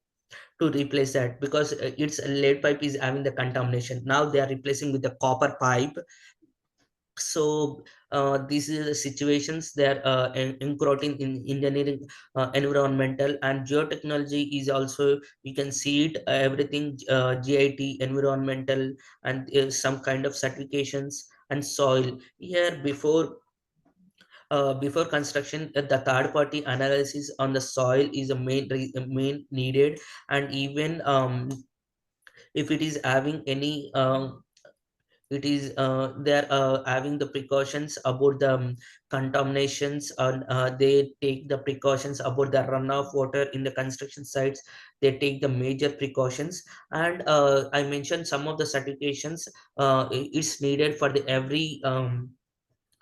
to replace that, because its lead pipe is having the contamination. Now they are replacing with the copper pipe. So these are the situations that encroaching in engineering, environmental and geotechnology is also, you can see it everything, GIT environmental, and some kind of certifications and soil here. Before construction, the third party analysis on the soil is a main needed. And even if it is having any it is they're having the precautions about the contaminations, and they take the precautions about the runoff water in the construction sites. They take the major precautions. And I mentioned some of the certifications it's needed for the every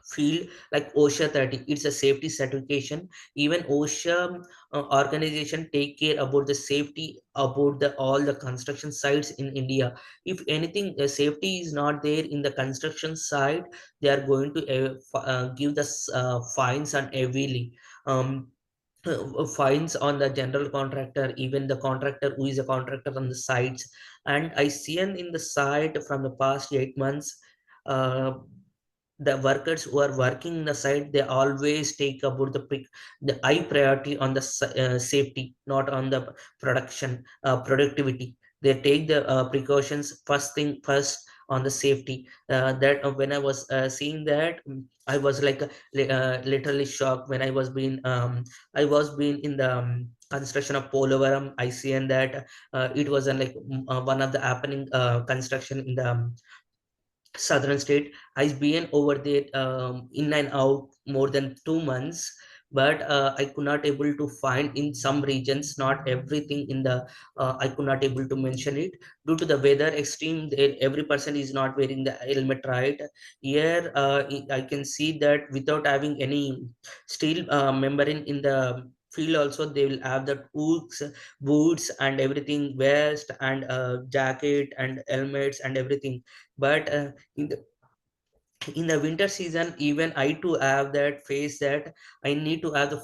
field, like OSHA 30. It's a safety certification. Even OSHA organization take care about the safety about the all the construction sites in India. If anything, the safety is not there in the construction site, they are going to give the fines on heavily. Um, Fines on the general contractor, even the contractor who is a contractor on the sites. And I seen in the site from the past 8 months, uh, the workers who are working in the site, they always take about the high priority on the safety, not on the production productivity. They take the precautions first thing first on the safety. That when I was seeing that, I was like literally shocked when I was being in the construction of Polavaram. I seen that it was like one of the happening construction in the southern state. I've been over there in and out more than 2 months, but I could not able to find in some regions, not everything in the I could not able to mention it due to the weather extreme. Every person is not wearing the helmet, right? Here I can see that without having any steel membrane in the field also, they will have the boots and everything, vest and jacket and helmets and everything. But in the in the winter season, even I too have that phase that I need to have the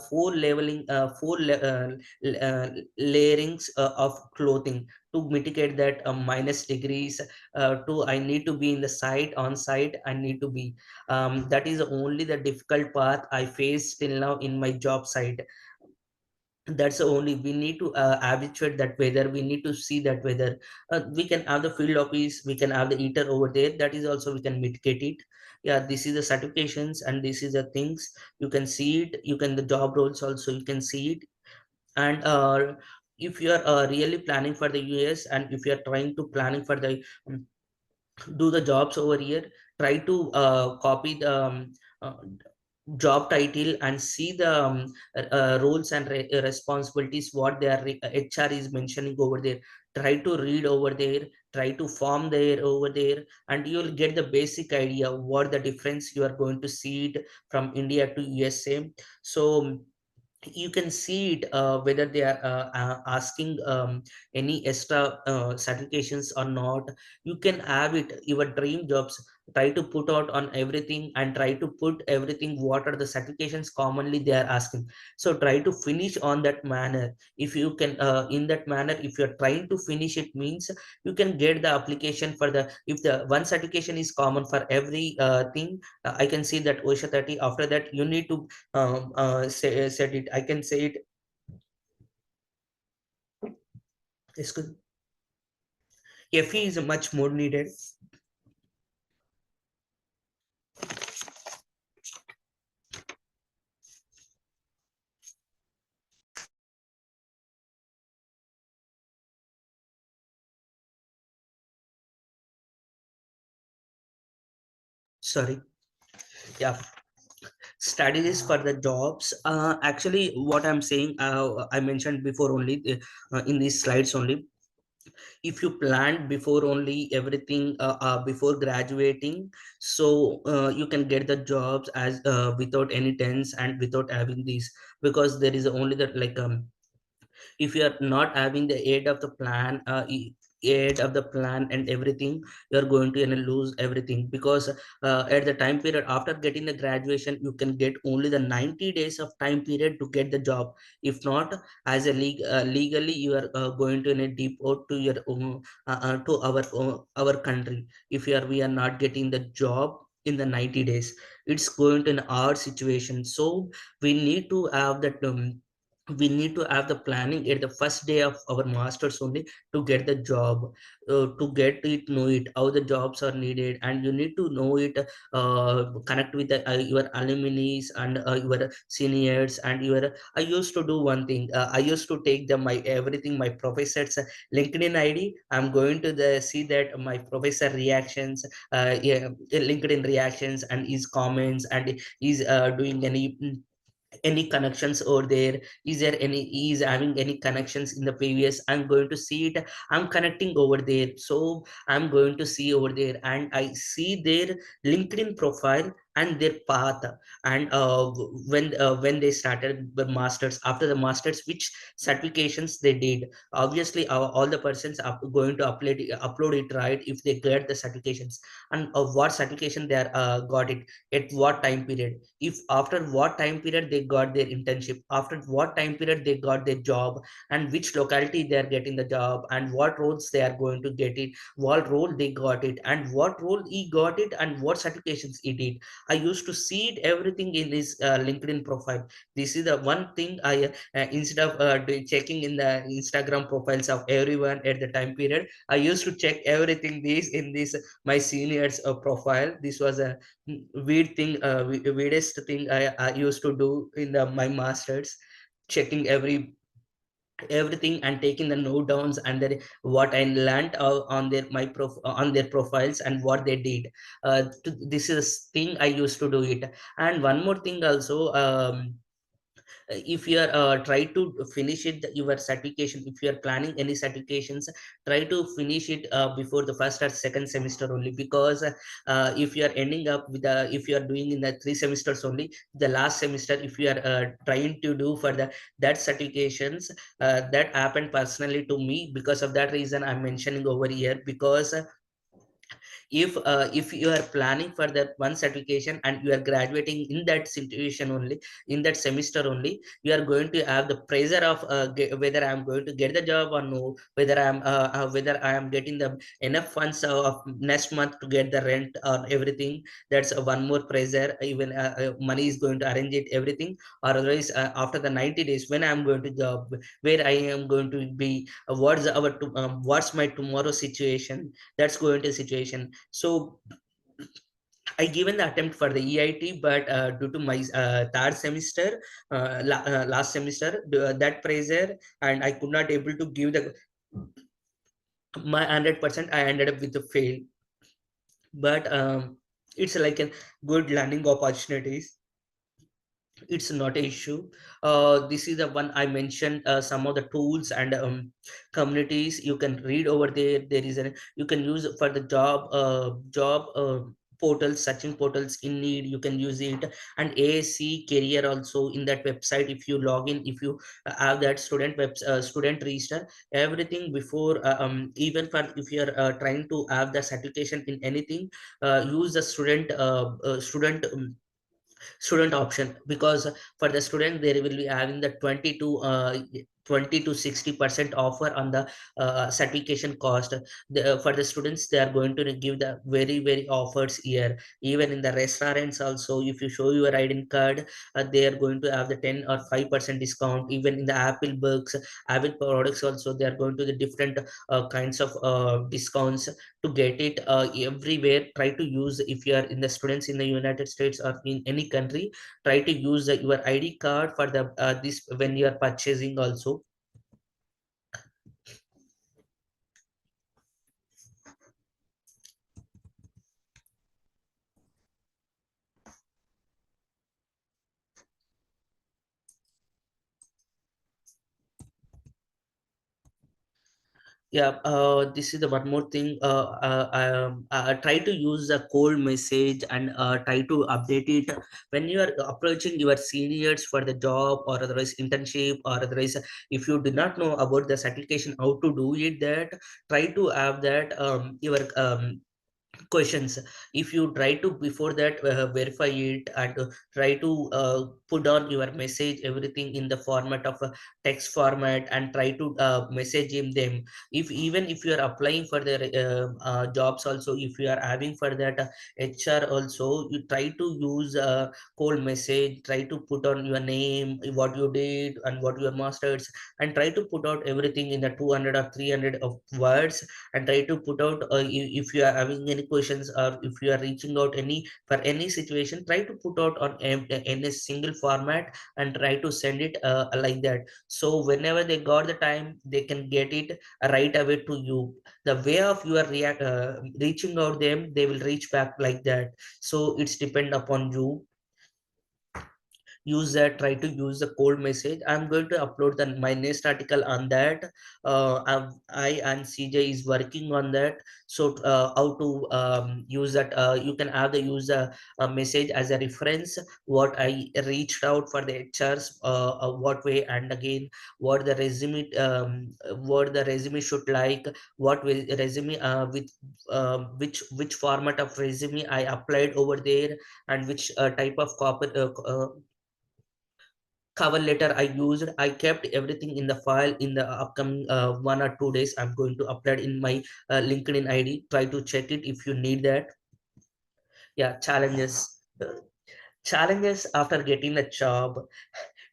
layerings of clothing to mitigate that minus degrees. To I need to be in the site on site. I need to be that is only the difficult path I face till now in my job site. That's the only we need to habituate that weather. We need to see that weather. We can have the field office, we can have the heater over there, that is also we can mitigate it. Yeah, this is the certifications and this is the things. You can see it, you can the job roles also you can see it. And if you are really planning for the US, and if you are trying to planning for the um, do the jobs over here, try to copy the uh, job title and see the roles and responsibilities what their HR is mentioning over there. Try to read over there, try to form there over there, and you will get the basic idea what the difference you are going to see it from India to USA. So you can see it whether they are asking any extra certifications or not. You can have it your dream jobs. Try to put out on everything and try to put everything what are the certifications commonly they are asking. So try to finish on that manner. If you can in that manner, if you're trying to finish it means you can get the application for the, if the one certification is common for every thing. I can see that OSHA 30. After that you need to said it. I can say it. Excuse. FE is much more needed. Sorry. Yeah. Strategies for the jobs. Actually, what I'm saying, I mentioned before only in these slides only. If you planned before only everything before graduating, so you can get the jobs as without any tense and without having these, because there is only that like if you are not having the aid of the plan aid of the plan and everything, you're going to lose everything. Because at the time period after getting the graduation, you can get only the 90 days of time period to get the job. If not, as a legally you are going to deport to your to our country. If we are not getting the job in the 90 days, it's going to an our situation. So we need to have that we need to have the planning at the first day of our masters only to get the job, to get it, know it how the jobs are needed, and you need to know it, connect with your alumni and your seniors and your. I used to do one thing. I used to take the my everything, my professor's LinkedIn ID. I'm going to the see that my professor reactions, yeah, LinkedIn reactions and his comments, and he's doing any connections over there. Is there any, is having any connections in the previous, I'm going to see it, I'm connecting over there, so I'm going to see over there and I see their LinkedIn profile and their path, and when they started the masters, after the masters, which certifications they did. Obviously all the persons are going to upload it, right, if they get the certifications, and what certification they are got it, at what time period, if after what time period they got their internship, after what time period they got their job, and which locality they are getting the job, and what roles they are going to get it, what role they got it, and what role he got it, and what certifications he did. I used to see it everything in his LinkedIn profile. This is the one thing I instead of checking in the Instagram profiles of everyone at the time period, I used to check everything this in this my seniors profile. This was a weird thing, weirdest thing I used to do in my masters, checking everything and taking the note downs and what I learned on on their profiles and what they did. This is thing I used to do it. And one more thing also, if you are try to finish it your certification, if you are planning any certifications, try to finish it before the first or second semester only, because if you are ending up with if you are doing in the 3 semesters only, the last semester if you are trying to do for the that certifications, that happened personally to me. Because of that reason I'm mentioning over here, because if you are planning for that one certification and you are graduating in that situation only, in that semester only, you are going to have the pressure of whether I'm going to get the job or no, whether I am getting the enough funds of next month to get the rent or everything. That's one more pressure. Even money is going to arrange it everything, or otherwise after the 90 days when I'm going to job, where I am going to be, what's my tomorrow situation, that's going to situation. So I given the attempt for the EIT, but due to my third semester, last semester, that pressure, and I could not able to give the my 100%. I ended up with the fail, but it's like a good learning opportunities. It's not an issue. This is the one I mentioned, some of the tools and communities you can read over there. There is a, you can use for the job portals, searching portals in need, you can use it. And ASC career also, in that website, if you log in, if you have that student register, everything before even for if you are trying to have the certification in anything, use the student option, because for the student they will be having the 20 to 60% offer on the certification cost. For the students, they are going to give the very offers here. Even in the restaurants also, if you show your ID card, they are going to have the 10 or 5% discount. Even in the Apple books, Apple products also, they are going to the different kinds of discounts to get it everywhere. Try to use, if you are in the students in the United States or in any country, try to use your ID card for the this when you are purchasing also. Yeah, this is the one more thing. Try to use a cold message and try to update it when you are approaching your seniors for the job or otherwise internship, or otherwise if you do not know about the certification, how to do it. That try to have that your questions. If you try to before that verify it and try to put on your message everything in the format of a text format and try to message him them. If even if you are applying for the jobs also, if you are having for that HR also, you try to use a cold message, try to put on your name, what you did and what your masters, and try to put out everything in the 200 or 300 of words, and try to put out if you are having any questions or if you are reaching out any for any situation, try to put out on in a single format and try to send it like that. So whenever they got the time, they can get it right away to you. The way of you are reaching out them, they will reach back like that. So it's depend upon you. Use that, try to use the cold message. I'm going to upload my next article on that. I and CJ is working on that. So how to use that, you can have the user message as a reference, what I reached out for the HRs, what way, and again what the resume should like, what will resume with which format of resume I applied over there, and which type of cover letter I used. I kept everything in the file. In the upcoming 1 or 2 days, I'm going to upload in my LinkedIn ID. Try to check it if you need that. Yeah, challenges. Challenges after getting a job.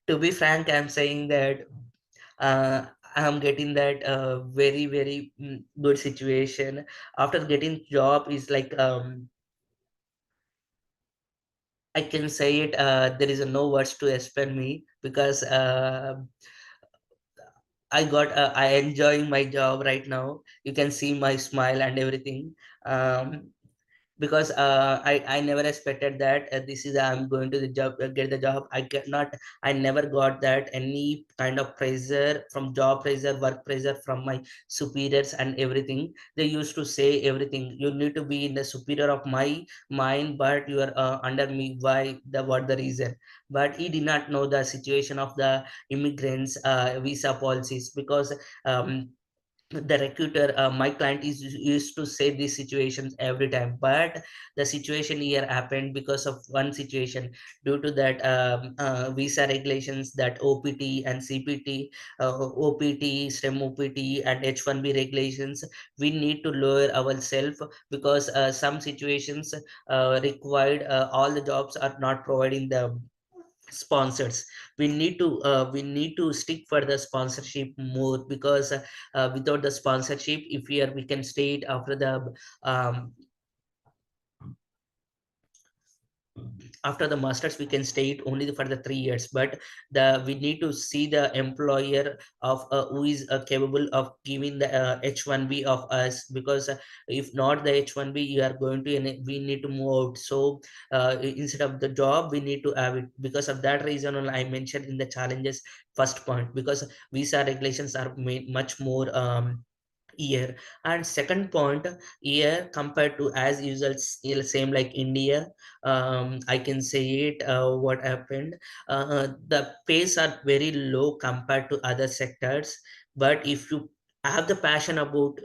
To be frank, I'm saying that uh, I'm getting that very very good situation after getting job is like I can say it. There is no words to explain me because I enjoying my job right now. You can see my smile and everything. Um, because I never expected that this is I'm going to the job get the job. I never got that any kind of pressure from job pressure, work pressure from my superiors and everything. They used to say everything, you need to be in the superior of my mind, but you are under me. Why? The what the reason? But he did not know the situation of the immigrants visa policies, because the recruiter, my client is used to say these situations every time, but the situation here happened because of one situation. Due to that visa regulations, that OPT and CPT, OPT, STEM OPT and H1B regulations, we need to lower ourselves, because some situations required, all the jobs are not providing the sponsors. We need to stick for the sponsorship more, because without the sponsorship, if we can stay it after the masters, we can stay it only for the 3 years. But we need to see the employer of who is capable of giving the H1B of us, because if not the H1B, you are going to we need to move out. So instead of the job, we need to have it. Because of that reason only I mentioned in the challenges first point, because visa regulations are much more year. And second point, year compared to as usual, still same like India. I can say it, what happened, the pays are very low compared to other sectors. But if you have the passion about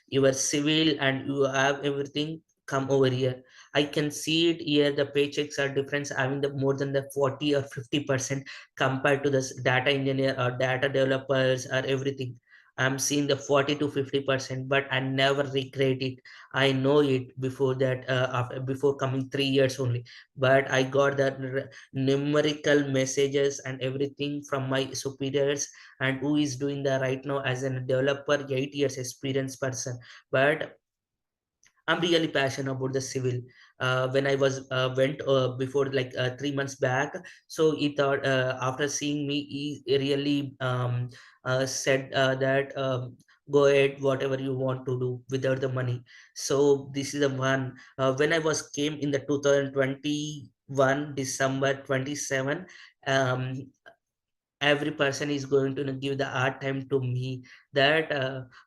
your civil and you have everything, come over here. I can see it here, the paychecks are different, having the more than the 40 or 50% compared to the data engineer or data developers or everything. I'm seeing the 40 to 50%, but I never regret it. I know it before that, before coming 3 years only. But I got that numerical messages and everything from my superiors, and who is doing that right now as a developer, 8 years experienced person. But I'm really passionate about the civil. When I was went before like 3 months back, so he thought after seeing me, he really said that go ahead, whatever you want to do without the money. So this is the one. When I was came in the 2021 December 27, um, every person is going to give the hard time to me that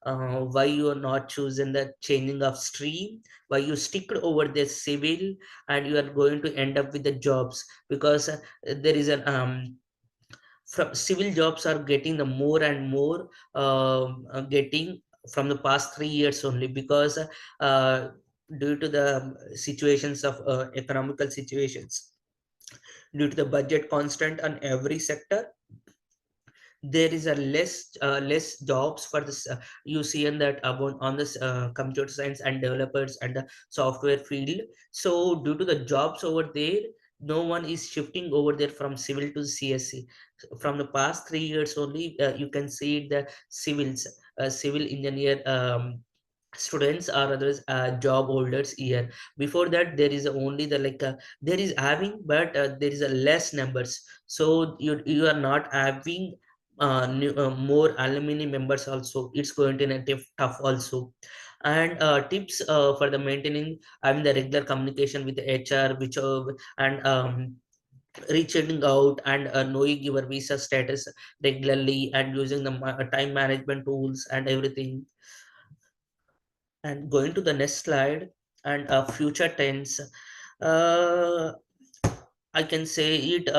why you are not choosing the changing of stream, why you stick over the civil, and you are going to end up with the jobs. Because there is an from civil jobs are getting the more and more, getting from the past 3 years only. Because due to the situations of economical situations, due to the budget constant on every sector, there is a less jobs for this. You see in that about on this computer science and developers and the software field. So due to the jobs over there, no one is shifting over there from civil to CSC. From the past 3 years only, you can see the civils, civil engineer students or others job holders here. Before that, there is only the like there is having, but there is a less numbers. So you are not having more alumni members also. It's going to be tough also. And tips for the maintaining having the regular communication with the HR, which and reaching out and knowing your visa status regularly, and using the time management tools and everything. And going to the next slide, and future tense. uh, I can say it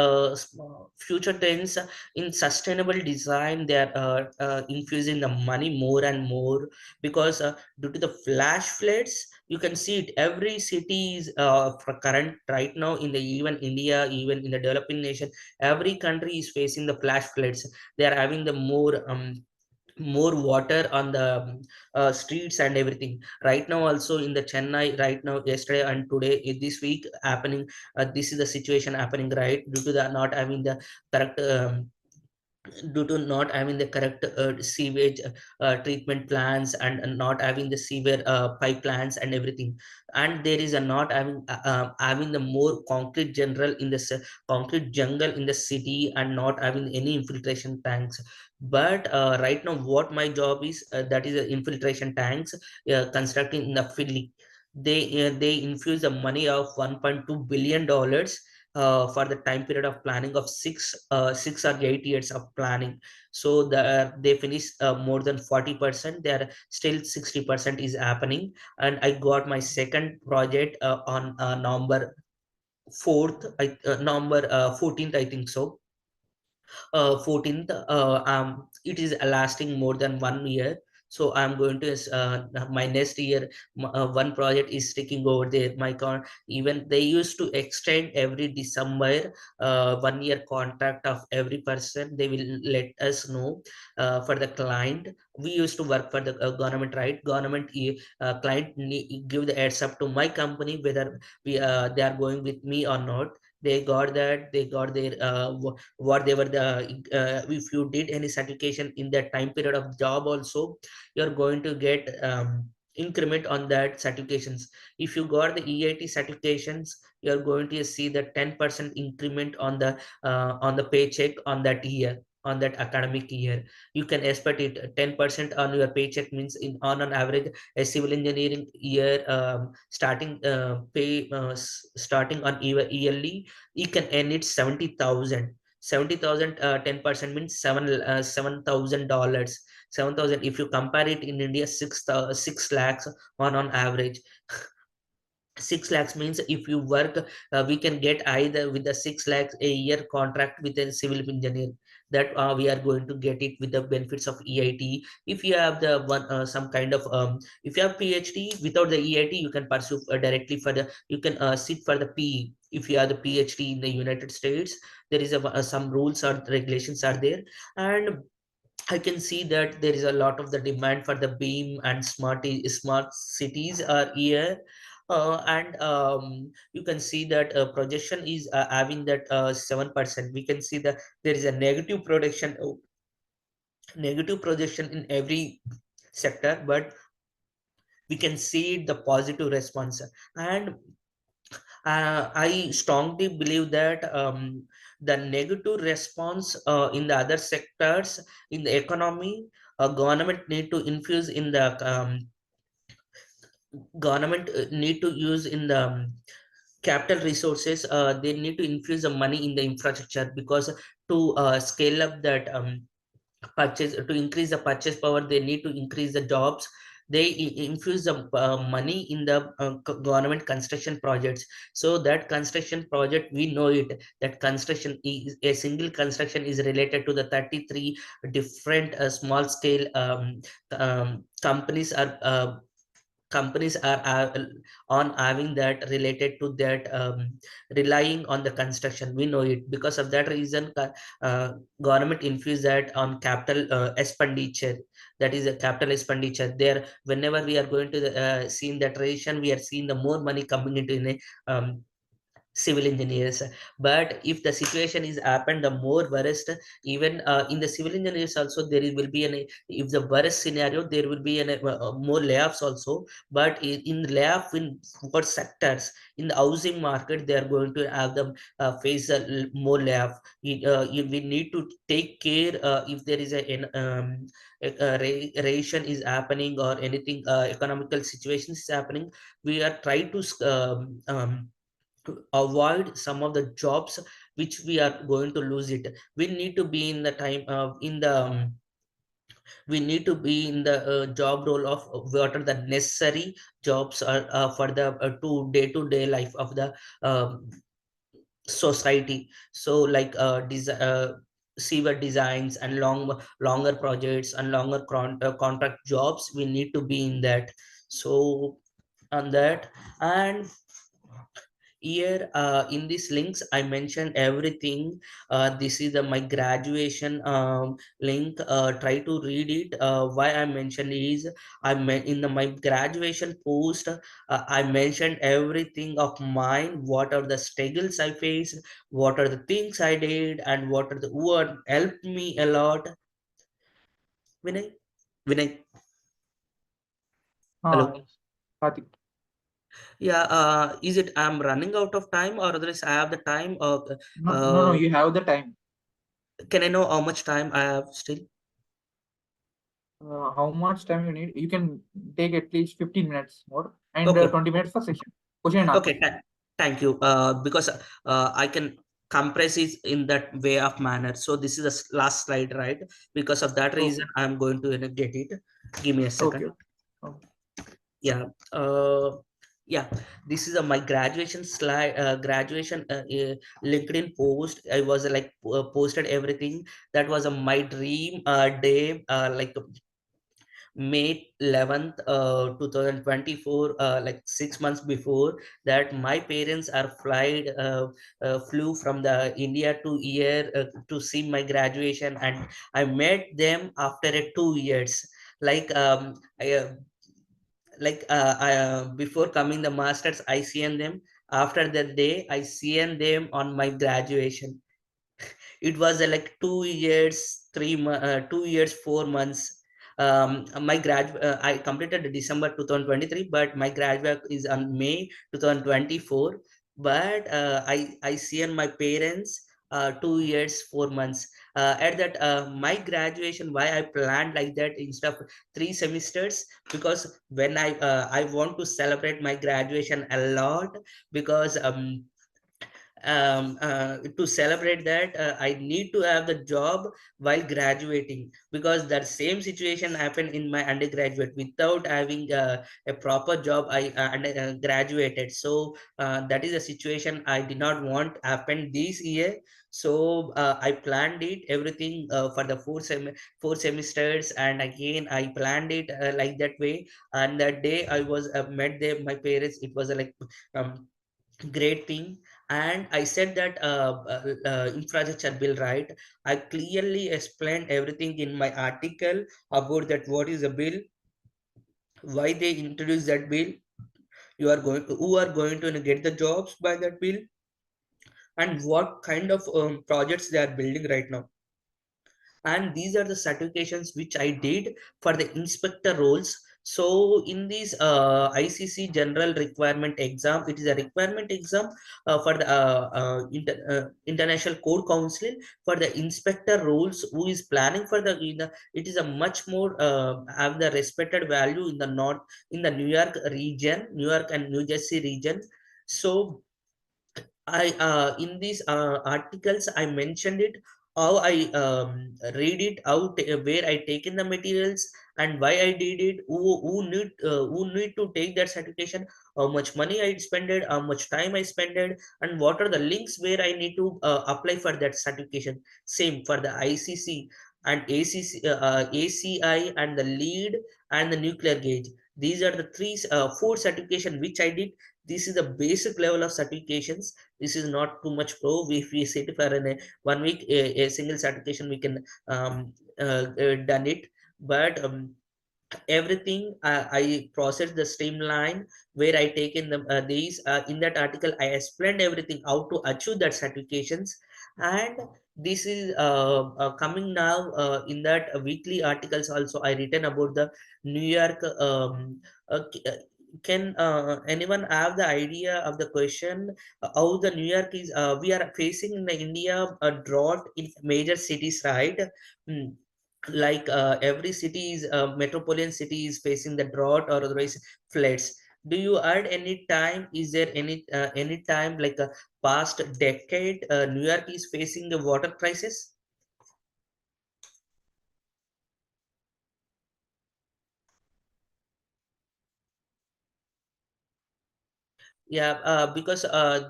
future tense. In sustainable design, they are infusing the money more and more, because due to the flash floods, you can see it every city is for current right now in the even India, even in the developing nation, every country is facing the flash floods. They are having the more water on the streets and everything. Right now also in the Chennai, right now, yesterday and today, this week happening, this is the situation happening, right, due to the not having the correct due to not having the correct sewage treatment plants, and not having the severe pipelines and everything. And there is a not having having the more concrete general in the concrete jungle in the city, and not having any infiltration tanks. But right now what my job is, that is infiltration tanks constructing in the Philly. They infuse the money of 1.2 billion dollars for the time period of planning of 6 or 8 years of planning. So they finish more than 40%. They are still 60% is happening. And I got my second project on November 4th, November 14th, I think so. 14th, it is lasting more than 1 year. So I'm going to my next year, one project is sticking over there. Even they used to extend every December 1 year contract of every person. They will let us know for the client. We used to work for the government, right? Government client give the heads up to my company whether they are going with me or not. They got that, they got their what they were the if you did any certification in that time period of job also, you're going to get increment on that certifications. If you got the EIT certifications, you're going to see the 10% increment on the paycheck on that year, on that academic year. You can expect it 10% on your paycheck, means in on an average a civil engineering year starting pay starting on yearly, you can earn it 70,000. 70,000, 10% means $7,000. 7,000. If you compare it in India, 6 lakhs on average. 6 lakhs means if you work, we can get either with the 6 lakhs a year contract with a civil engineer, that we are going to get it with the benefits of EIT. If you have the one some kind of if you have PhD without the EIT, you can pursue directly for the, you can sit for the PE. If you have the PhD in the United States, there is some rules or regulations are there. And I can see that there is a lot of the demand for the beam and smart cities are here. And you can see that projection is having that 7%. We can see that there is a negative projection in every sector, but we can see the positive response. And I strongly believe that the negative response in the other sectors in the economy, government need to infuse in the government need to use in the capital resources. They need to infuse the money in the infrastructure, because to scale up that purchase, to increase the purchase power, they need to increase the jobs. They infuse the money in the government construction projects. So that construction project, we know it, that construction is a single construction is related to the 33 different small scale companies are companies are on having that related to that, relying on the construction. We know it. Because of that reason, government infuse that on capital expenditure. That is a capital expenditure there. Whenever we are going to the see in that ration, we are seeing the more money coming into in a civil engineers. But if the situation is happened the more worst, even in the civil engineers also there will be an, if the worst scenario, there will be an more layoffs also. But in layoff in what sectors, in the housing market, they are going to have them face more layoff. We need to take care if there is a ration is happening or anything economical situations is happening. We are trying to to avoid some of the jobs which we are going to lose it. We need to be in the time in the we need to be in the job role of what are the necessary jobs are for the to day life of the um, society. So like sewer designs and longer projects and longer contract jobs, we need to be in that. So on that. And here in these links I mentioned everything. This is my graduation link. Try to read it. Why I mentioned is in my graduation post, I mentioned everything of mine, what are the struggles I faced, what are the things I did, and what are the who helped me a lot. Vinay vinay Ah, hello. yes. Karthik. Yeah, is it I'm running out of time, or otherwise I have the time, or No, no, no, uh, you have the time. can I know how much time I have still? How much time you need? You can take at least 15 minutes more and Okay, 20 minutes for session. Question and answer. okay, thank you. Because I can compress it in that way of manner. So this is the last slide, right? Because of that reason, Okay. I'm going to get it. Give me a Okay. second. Okay. Yeah. Yeah. This is my graduation slide. Graduation LinkedIn post. I was posted everything. That was my dream day. Like May 11th, 2024, like 6 months before that, my parents are flew from the India to here to see my graduation, and I met them after 2 years. Like before coming the masters, I seen them. After that day, I seen them on my graduation. It was 2 years, 2 years, 4 months. My grad I completed December 2023, but my graduate is on May 2024. But I see on my parents 2 years, 4 months. At that my graduation, why I planned like that instead of 3 semesters, because when I want to celebrate my graduation a lot. Because to celebrate that, I need to have the job while graduating, because that same situation happened in my undergraduate. Without having a proper job, I graduated. So that is a situation I did not want happen this year. So I planned it everything for the 4 semesters, and again I planned it like that way. And that day I was met them, my parents. It was um, great thing. And I said that infrastructure bill, right? I clearly explained everything in my article about that, what is a bill, why they introduced that bill, who are going to get the jobs by that bill, and what kind of projects they are building right now. And these are the certifications which I did for the inspector roles. So in this ICC general requirement exam, it is a requirement exam for the international code council for the inspector roles, who is planning for it is a much more have the respected value in the north, in the New York region, New York and New Jersey region. So I in these articles I mentioned it, how I read it out, where I taken the materials and why I did it, who need to take that certification, how much money I spent, how much time I spent, and what are the links where I need to apply for that certification. Same for the ICC and ACC, ACI and the lead and the nuclear gauge. These are the four certification which I did. This is the basic level of certifications. This is not too much pro. If we sit for in a 1 week, a single certification, we can done it. But everything I process the streamline where I take in the these in that article I explained everything how to achieve that certifications. And this is coming now in that weekly articles also I written about the New York. Can anyone have the idea of the question, how the New York is we are facing in the India a drought in major cities, right? Mm, like every city is metropolitan city is facing the drought or otherwise floods. Do you add any time, is there any time like a past decade New York is facing a water crisis? Yeah, because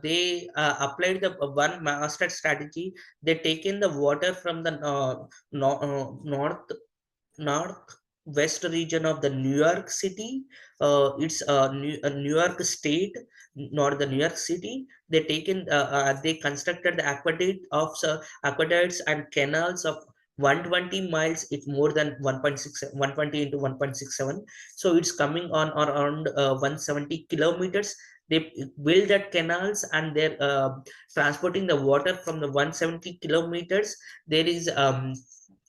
they applied the one master strategy. They taken the water from the northwest region of the New York City. It's New York State, not the New York City. They constructed the aqueducts and canals of 120 miles. It's more than 1.6, 120 into 1.67. So it's coming on around 170 kilometers. They build that canals and they're transporting the water from the 170 kilometers. There is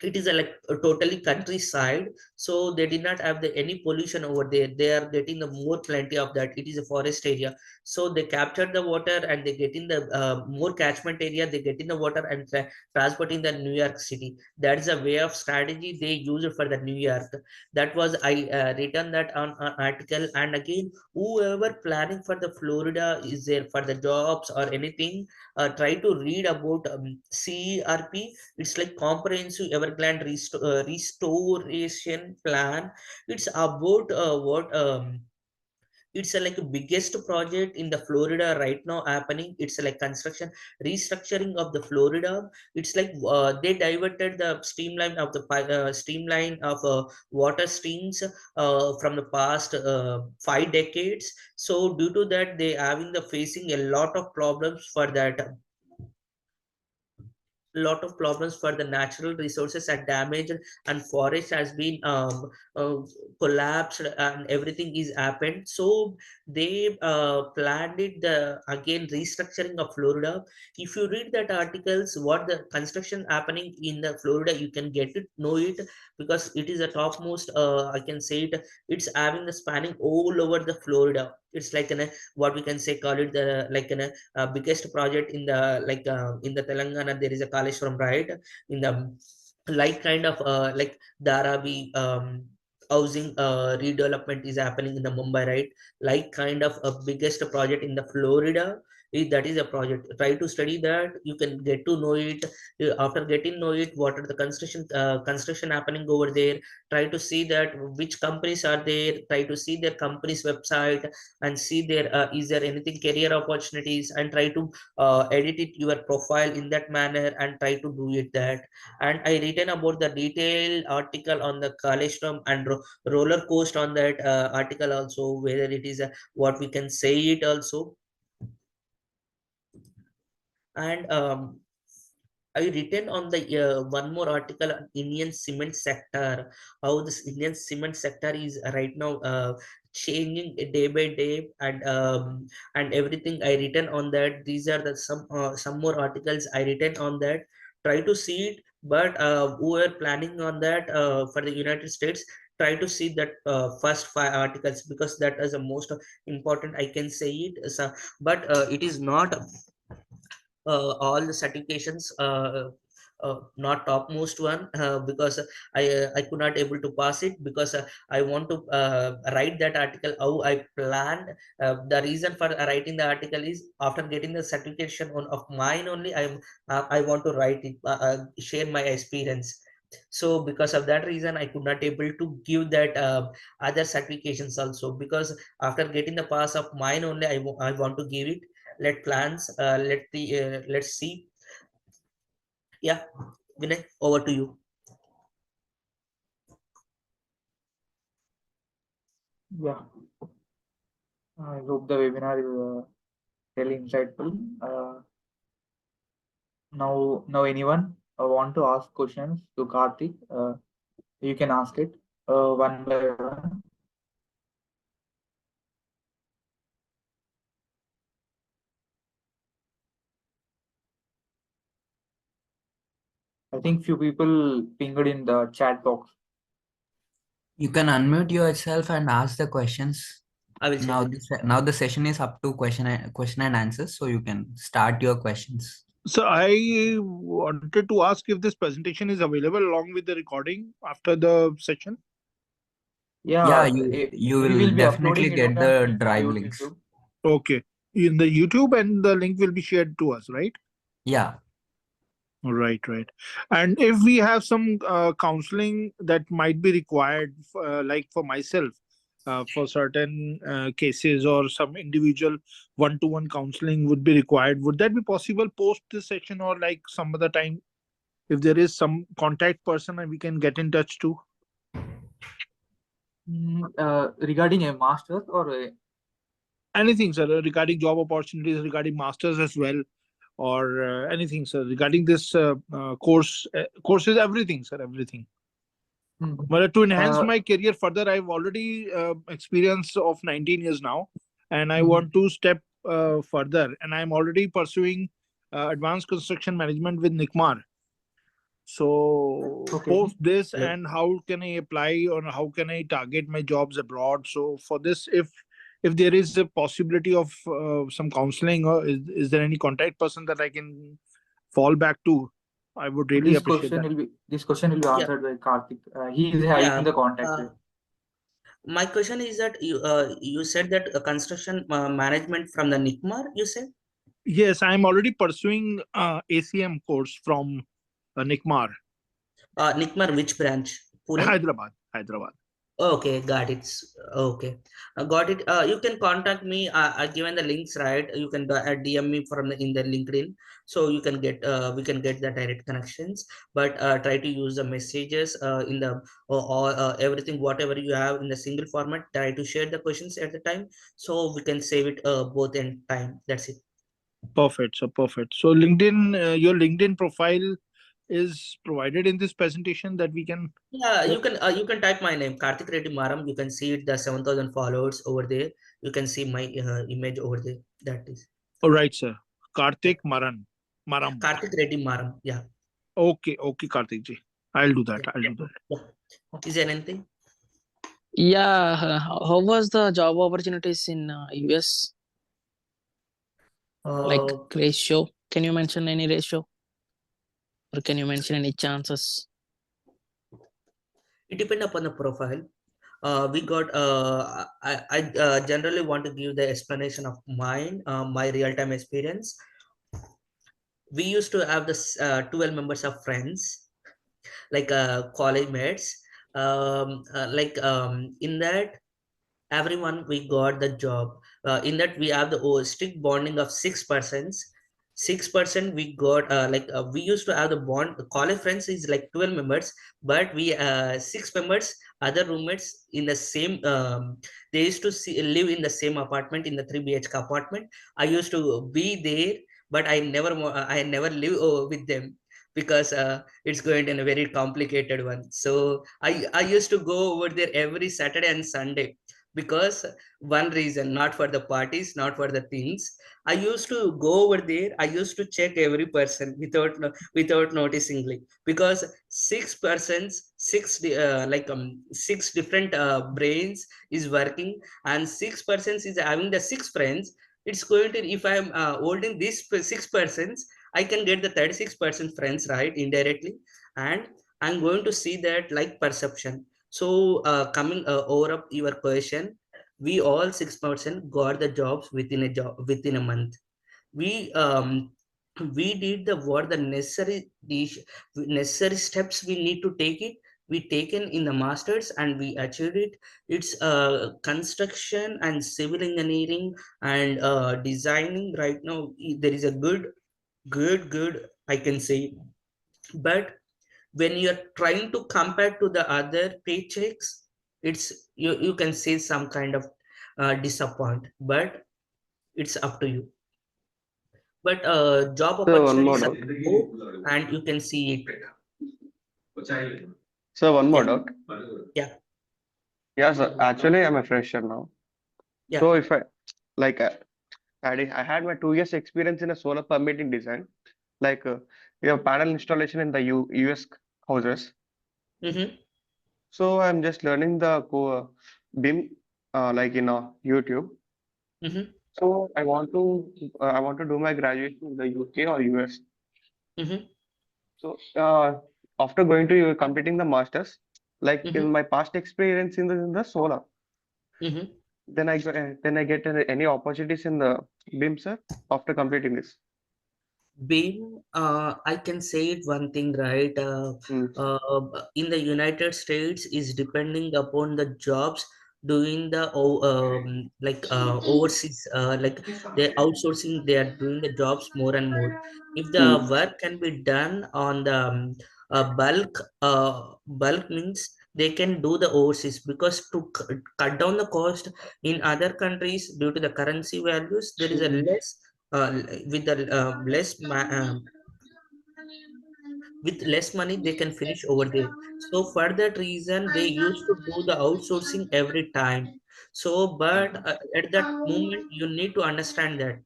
it is like a totally countryside, so they did not have any pollution over there. They are getting the more plenty of that. It is a forest area, so they captured the water and they get in the more catchment area. They get in the water and transporting the New York City. That is a way of strategy they use it for the New York. That was I written that on an article. And again, whoever planning for the Florida is there for the jobs or anything, try to read about CERP. It's like comprehensive evergreen restoration plan. It's about what it's like a biggest project in the Florida right now happening. It's like construction restructuring of the Florida. It's like they diverted the streamline of water streams from the past 5 decades. So due to that, they having the facing a lot of problems for that. Lot of problems for the natural resources are damaged, and forest has been collapsed and everything is happened. So they planned it the again restructuring of Florida. If you read that articles what the construction happening in the Florida, you can get to know it, because it is a topmost I can say it. It's having the spanning all over the Florida. It's like an what we can say call it the like an biggest project in the in the Telangana. There is a Kaleshwaram, right? In the like kind of like Dharavi housing redevelopment is happening in the Mumbai, right? Like kind of a biggest project in the Florida. That is a project. Try to study that. You can get to know it. After getting know it, what are the construction happening over there? Try to see that which companies are there. Try to see their company's website and see there is there anything career opportunities, and try to edit it your profile in that manner and try to do it that. And I written about the detailed article on the Kaleshwaram and roller coaster on that article also, whether it is what we can say it also. And I written on the one more article on Indian cement sector, how this Indian cement sector is right now changing day by day. And everything I written on that. These are the some more articles I written on that. Try to see it, but who are planning on that for the United States, try to see that first 5 articles, because that is the most important I can say it. So, but it is not all the certifications not topmost one, because I could not able to pass it, because I want to write that article how I planned. The reason for writing the article is after getting the certification of mine only, I want to write it, share my experience. So because of that reason I could not able to give that other certifications also, because after getting the pass of mine only I want to give it. Let's see. Yeah, Vinay, over to you. Yeah, I hope the webinar is really insightful. Now anyone want to ask questions to Karthik, you can ask it one by one. I think few people pinged in the chat box. You can unmute yourself and ask the questions. I will check Now it. now the session is up to question and answers, so you can start your questions. So I wanted to ask if this presentation is available along with the recording after the session. Yeah, Yeah, you we will will be definitely uploading it get on the drive links. YouTube. Okay. In the YouTube, and the link will be shared to us, right? Yeah. Right, right. And if we have some counseling that might be required, like for myself, for certain cases, or some individual one-to-one counseling would be required, would that be possible post this session, or like some other time? If there is some contact person and we can get in touch to? Regarding a master's or a Anything, sir, regarding job opportunities, regarding masters as well, or anything, sir, regarding this courses, everything, sir, everything. But to enhance my career further, I've already experience of 19 years now, and I want to step further, and I'm already pursuing advanced construction management with NICMAR. So Okay. post this, Yeah. and how can I apply, or how can I target my jobs abroad? So for this, if there is a possibility of some counseling, or is there any contact person that I can fall back to? I would really appreciate that. This question will be Yeah. answered by Karthik. He is having Yeah. the contact. My question is that you said that construction management from the NICMAR, you said? Yes, I'm already pursuing ACM course from NICMAR, NICMAR, which branch? Pune? Hyderabad, Hyderabad. Okay, got it. Okay, got it. You can contact me. I given the links, right? You can DM me from in the LinkedIn, so you can get we can get the direct connections. But try to use the messages in the or everything whatever you have in the single format. Try to share the questions at the time, so we can save it both in time. That's it. Perfect. So perfect. So LinkedIn, your LinkedIn profile is provided in this presentation that we can. Yeah, you can type my name, Karthik Reddy Maram. You can see it, the 7,000 followers over there. You can see my image over there. That is. All right, sir. Yeah. Karthik Maram. Karthik Reddy Maram. Yeah. Okay, okay, Karthik ji. I'll do that. Yeah. I'll do that. Yeah. Is there anything? Yeah, how was the job opportunities in US? Like ratio? Can you mention any ratio? Or can you mention any chances? It depends upon the profile. We got I generally want to give the explanation of mine, my real-time experience. We used to have this 12 members of friends, like college mates. In that, everyone we got the job. In that, we have the strict bonding of 6%. 6% we got we used to have the bond. College friends is like 12 members, but we 6 members, other roommates in the same. They used to live in the same apartment, in the 3 BHK apartment. I used to be there, but I never live with them because it's going in a very complicated one. So I used to go over there every Saturday and Sunday because one reason, not for the parties, not for the things. I used to go over there. I used to check every person without noticingly, because 6 persons, 6 different brains is working, and 6 persons is having the 6 friends. It's going to, if I'm holding these 6 persons, I can get the 36% friends, right, indirectly, and I'm going to see that like perception. So coming over up your question, we all 6% got the jobs within a month. We we did the what the necessary steps we need to take it. We taken in the masters and we achieved it. It's construction and civil engineering and designing. Right now, there is a good I can say, but when you're trying to compare to the other paychecks, you can say some kind of disappoint, but it's up to you. But job So one more opportunities are doubt. low and you can see it. So one more Yeah, doubt. yeah, Yeah, sir. Actually, I'm a fresher now. yeah. So if I like I had my 2 years experience in a solar permitting design, like we have panel installation in the US houses. Mm-hmm, So I'm just learning the BIM like in YouTube. mm-hmm, So I want to do my graduation in the UK or US. mm-hmm, So after going to completing the masters, like mm-hmm, in my past experience in the solar, mm-hmm. then I get any opportunities in the BIM, sir, after completing this. BIM, I can say it one thing, right? Mm, In the United States is depending upon the jobs doing the like overseas, like they're outsourcing, they are doing the jobs more and more. If the mm, work can be done on the bulk means they can do the overseas, because to cut down the cost in other countries due to the currency values, there is a less with the with less money they can finish over there. So for that reason they used to do the outsourcing every time. So but at that moment you need to understand that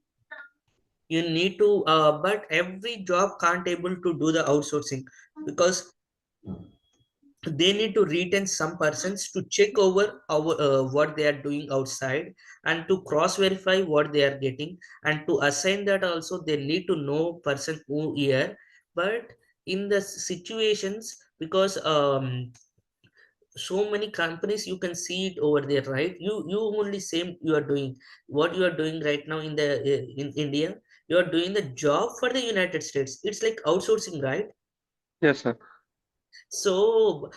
you need to but every job can't able to do the outsourcing, because they need to retain some persons to check over our what they are doing outside, and to cross verify what they are getting, and to assign that also they need to know person who here. But in the situations, because so many companies you can see it over there, right? You only same you are doing what you are doing right now in the in India, you are doing the job for the United States, it's like outsourcing, right? yes, sir. So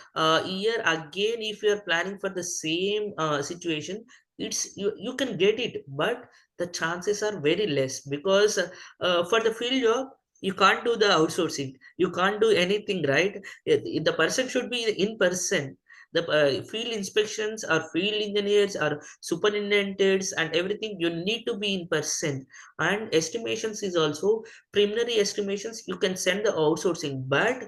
here again, if you are planning for the same situation, you can get it, but the chances are very less, because for the field job you can't do the outsourcing, you can't do anything, right? The person should be in person. The field inspections or field engineers or superintendents and everything, you need to be in person. And estimations is also preliminary estimations you can send the outsourcing, but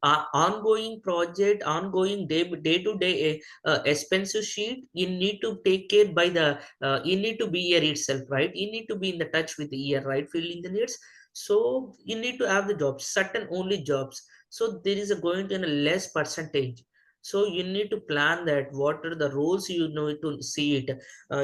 ongoing project, ongoing day to day expensive sheet, you need to take care by the you need to be here itself, right? You need to be in the touch with the ear, right, field engineers. So you need to have the jobs, certain only jobs. So there is a going to in a less percentage. So you need to plan that what are the roles, you know, to see it.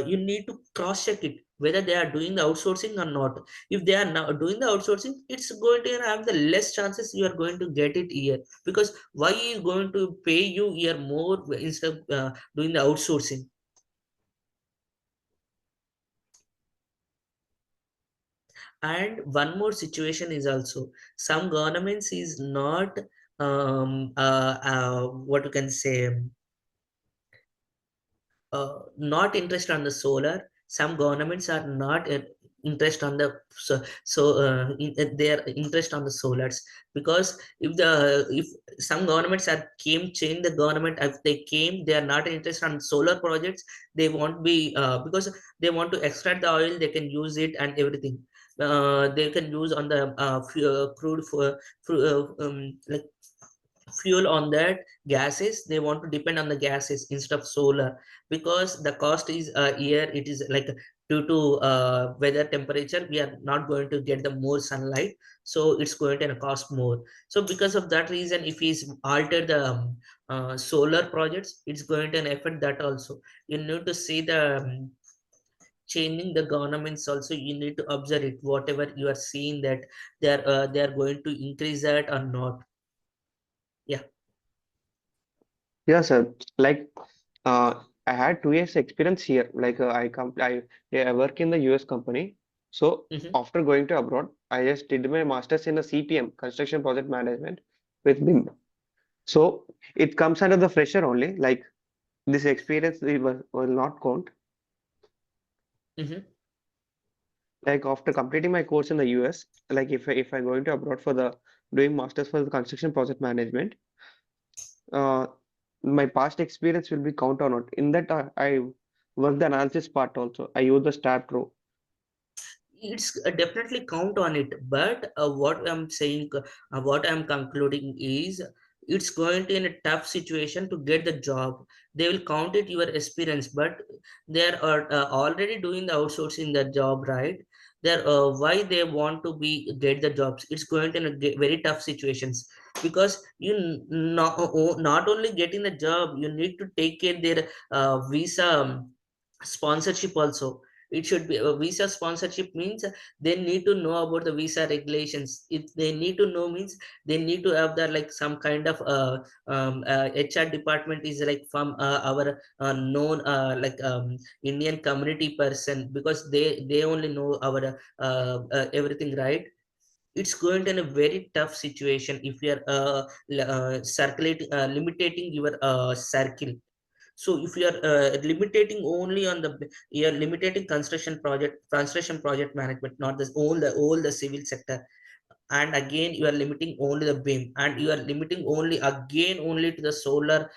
You need to cross check it whether they are doing the outsourcing or not. If they are now doing the outsourcing, it's going to have the less chances you are going to get it here, because why is going to pay you here more instead of doing the outsourcing. And one more situation is also, some governments is not what you can say, not interest on the solar. Some governments are not interest on the their interest on the solars, because if some governments are came change the government, if they came they are not interested on solar projects, they won't be because they want to extract the oil, they can use it and everything. They can use on the crude for like fuel on that gases, they want to depend on the gases instead of solar, because the cost is here it is like due to weather temperature, we are not going to get the more sunlight, so it's going to cost more. So because of that reason, if he's alter the solar projects, it's going to affect that also. You need to see the changing the governments also, you need to observe it, whatever you are seeing that they are going to increase that or not. Yeah. Yes, sir. Like I had 2 years experience here. Like I work in the US company. So Mm-hmm. after going to abroad, I just did my masters in the CPM, Construction Project Management, with BIM. So it comes under the fresher only. Like this experience will not count. Mm-hmm. Like after completing my course in the US, like if I going to abroad for the doing masters for the construction project management, uh, my past experience will be count or not. In that I work the analysis part also. I use the stat row. It's definitely count on it, but what I'm saying, what I'm concluding is it's going to in a tough situation to get the job. They will count it your experience, but they are already doing the outsourcing the job, right? They're why they want to be get the jobs. It's going to in a very tough situations, because you not only getting the job, you need to take care their visa sponsorship also. It should be a visa sponsorship means they need to know about the visa regulations. If they need to know means they need to have the like some kind of HR department is like from our known Indian community person, because they only know our everything, right? It's going to in a very tough situation if you are circulating limiting your circle. So if you are limiting only on the, you are limiting construction project management, not this all the civil sector. And again you are limiting only the BIM, and you are limiting only again only to the solar.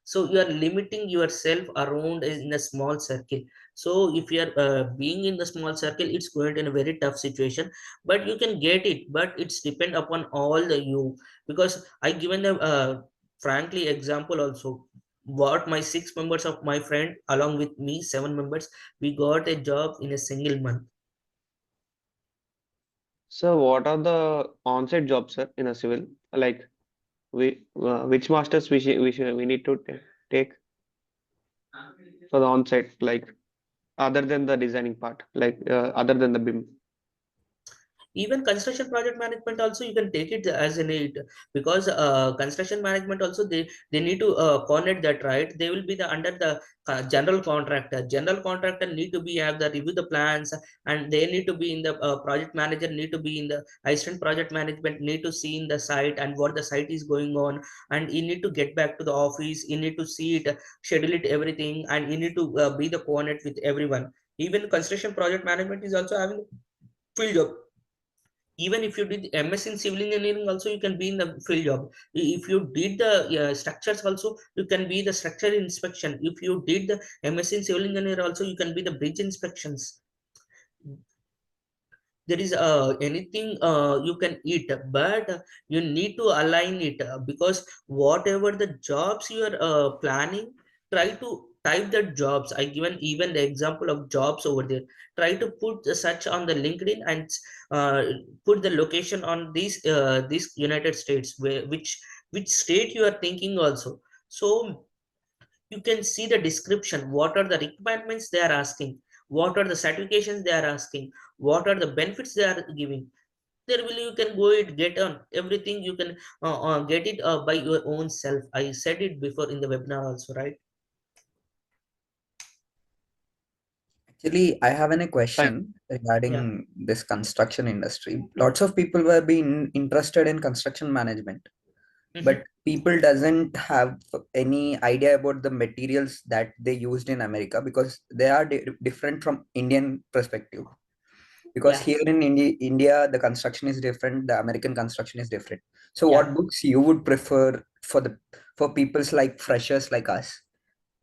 So you are limiting yourself around in a small circle. So if you are being in the small circle, it's going to in a very tough situation. But you can get it, but it's depend upon all the you. Because I given the frankly example also, what my 6 members of my friend along with me 7 members, we got a job in a single month. So what are the on-site jobs, sir, in a civil? Like which masters we need to take for the on-site, like other than the designing part, like other than the BIM. Even construction project management also you can take it as a need, because construction management also they need to coordinate that, right? They will be the under the general contractor need to be have the review the plans, and they need to be in the project manager need to be in the assistant project management need to see in the site and what the site is going on, and you need to get back to the office, you need to see it, schedule it everything, and you need to be the coordinate with everyone. Even construction project management is also having field job. Even if you did MS in civil engineering also, you can be in the field job. If you did the structures also, you can be the structure inspection. If you did the MS in civil engineer also, you can be the bridge inspections. There is anything you can eat, but you need to align it, because whatever the jobs you are planning, try to type the jobs. I given even the example of jobs over there. Try to put the search on the LinkedIn, and uh, put the location on these United States, where which state you are thinking also. So you can see the description, what are the requirements they are asking, what are the certifications they are asking, what are the benefits they are giving. There will you can go it get on everything, you can get it by your own self. I said it before in the webinar also, right? Actually, I have a question Yeah. regarding this construction industry. Lots of people were being interested in construction management, but people doesn't have any idea about the materials that they used in America, because they are different from Indian perspective. Because Yeah. here in India, the construction is different, the American construction is different. So Yeah. what books you would prefer for peoples like freshers like us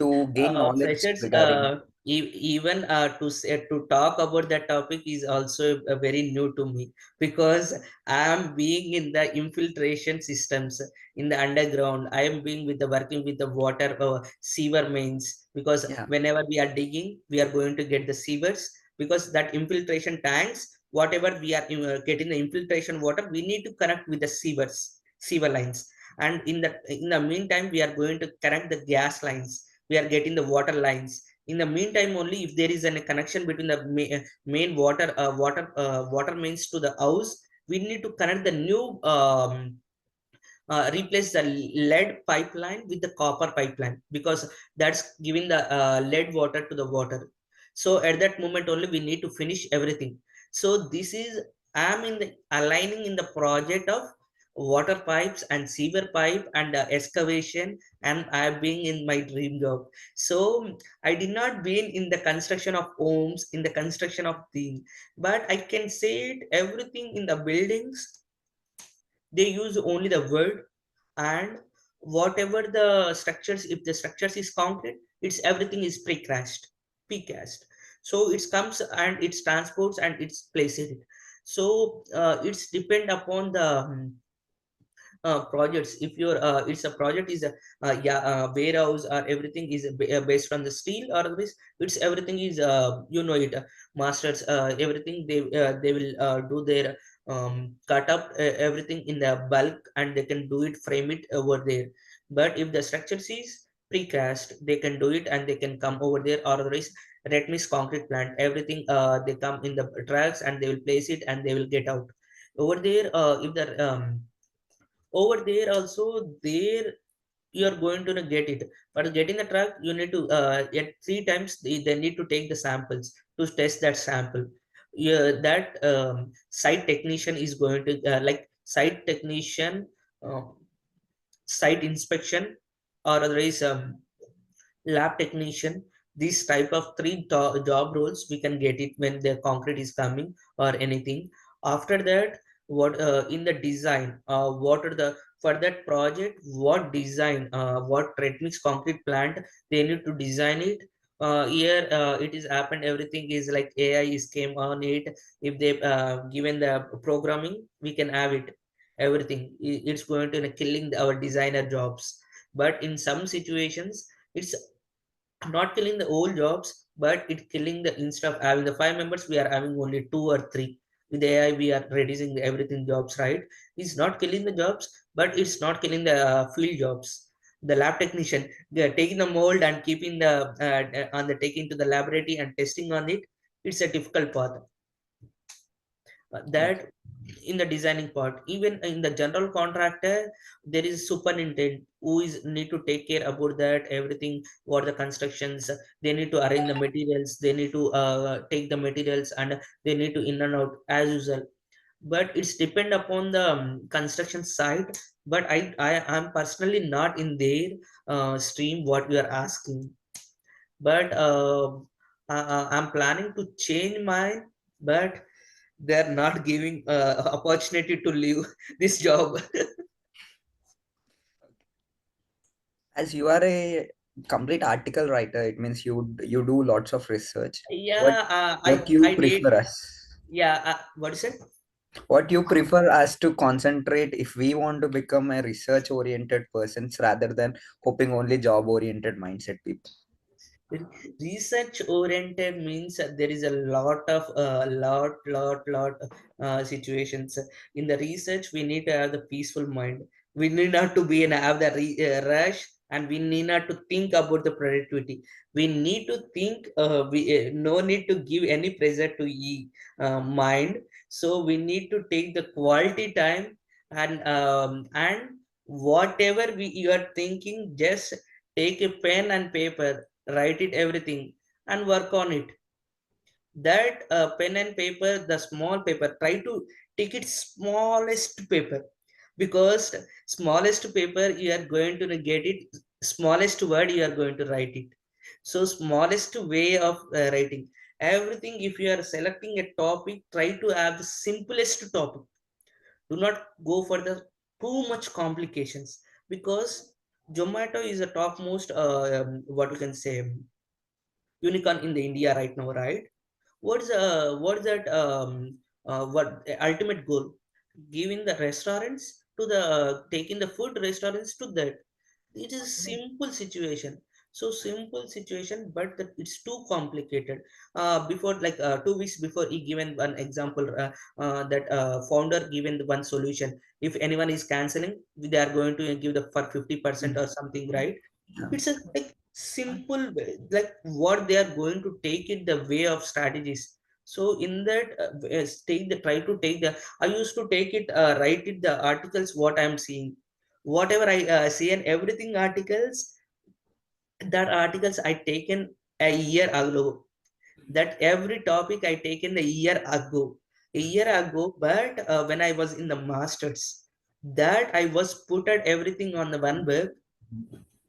to gain knowledge Freshers, regarding? even to talk about that topic is also very new to me, because I am being in the infiltration systems in the underground. I am being with the working with the water sewer mains, because Yeah. whenever we are digging, we are going to get the sewers, because that infiltration tanks, whatever we are getting the infiltration water, we need to connect with the sewer lines, and in the meantime, we are going to connect the gas lines, we are getting the water lines. In the meantime only, if there is a connection between the main water mains to the house, we need to connect the new replace the lead pipeline with the copper pipeline, because that's giving the lead water to the water. So at that moment only we need to finish everything. So this is, I'm in the aligning in the project of water pipes and sewer pipe and excavation, and I have been in my dream job. So I did not been in the construction of homes, in the construction of things, but I can say it everything in the buildings. They use only the word, and whatever the structures, if the structures is concrete, it's everything is precast. So it comes and it's transports and it's placed it. So it's depend upon the projects. If your it's a project is a yeah warehouse or everything is based on the steel, or this it's everything is you know it masters everything they will do their cut up everything in the bulk, and they can do it, frame it over there. But if the structure is precast, they can do it and they can come over there. Or otherwise red mix concrete plant, everything they come in the trucks and they will place it and they will get out over there. If the over there also, there you are going to get it. But getting the truck, you need to at 3 times they need to take the samples to test that sample. Yeah, that site technician is going to like site technician, uh, site inspection, or otherwise lab technician. These type of job roles we can get it when the concrete is coming or anything. After that, what in the design, what are the for that project, what design, what red mix concrete plant they need to design it. Here it is happened, everything is like AI is came on it. If they given the programming, we can have it everything. It's going to killing our designer jobs. But in some situations, it's not killing the old jobs, but it killing the, instead of having the 5 members, we are having only 2 or 3. With AI, we are reducing everything jobs, right? It's not killing the jobs, but it's not killing the field jobs. The lab technician, they are taking the mold and keeping the on the taking to the laboratory and testing on it. It's a difficult path. That in the designing part, even in the general contractor, there is superintendent who is need to take care about that everything. What the constructions, they need to arrange the materials, they need to take the materials, and they need to in and out as usual. But it's depend upon the construction site. But I am personally not in their stream what you are asking. But I'm planning to change mine, but they're not giving opportunity to leave this job. As you are a complete article writer, it means you do lots of research. What Yeah, what you I did. prefer us? Yeah, what is it? What you prefer us to concentrate if we want to become a research oriented persons rather than hoping only job oriented mindset people? Research oriented means there is a lot of lot situations. In the research, we need to have the peaceful mind. We need not to be and have the rush, and we need not to think about the productivity. We need to think, we no need to give any pressure to mind. So we need to take the quality time, and whatever you are thinking, just take a pen and paper, write it everything, and work on it. That pen and paper, the small paper, try to take it smallest paper, because smallest paper you are going to get it, smallest word you are going to write it. So smallest way of writing everything. If you are selecting a topic, try to have the simplest topic. Do not go for the too much complications, because Zomato is the topmost what you can say unicorn in the India right now, right? What's that what ultimate goal? Giving the restaurants to the taking the food restaurants to that. It is a simple situation. So simple situation, but that it's too complicated. Before like 2 weeks before, he given one example, that founder given the one solution. If anyone is canceling, they are going to give the for 50% or something, right? It's a like simple way, like what they are going to take it the way of strategies. So in that take the try to take the, I used to take it write it the articles what I'm seeing, whatever I see, and everything articles, that articles I taken a year ago. That every topic I taken a year ago. But when I was in the masters, that I was put at everything on the one book.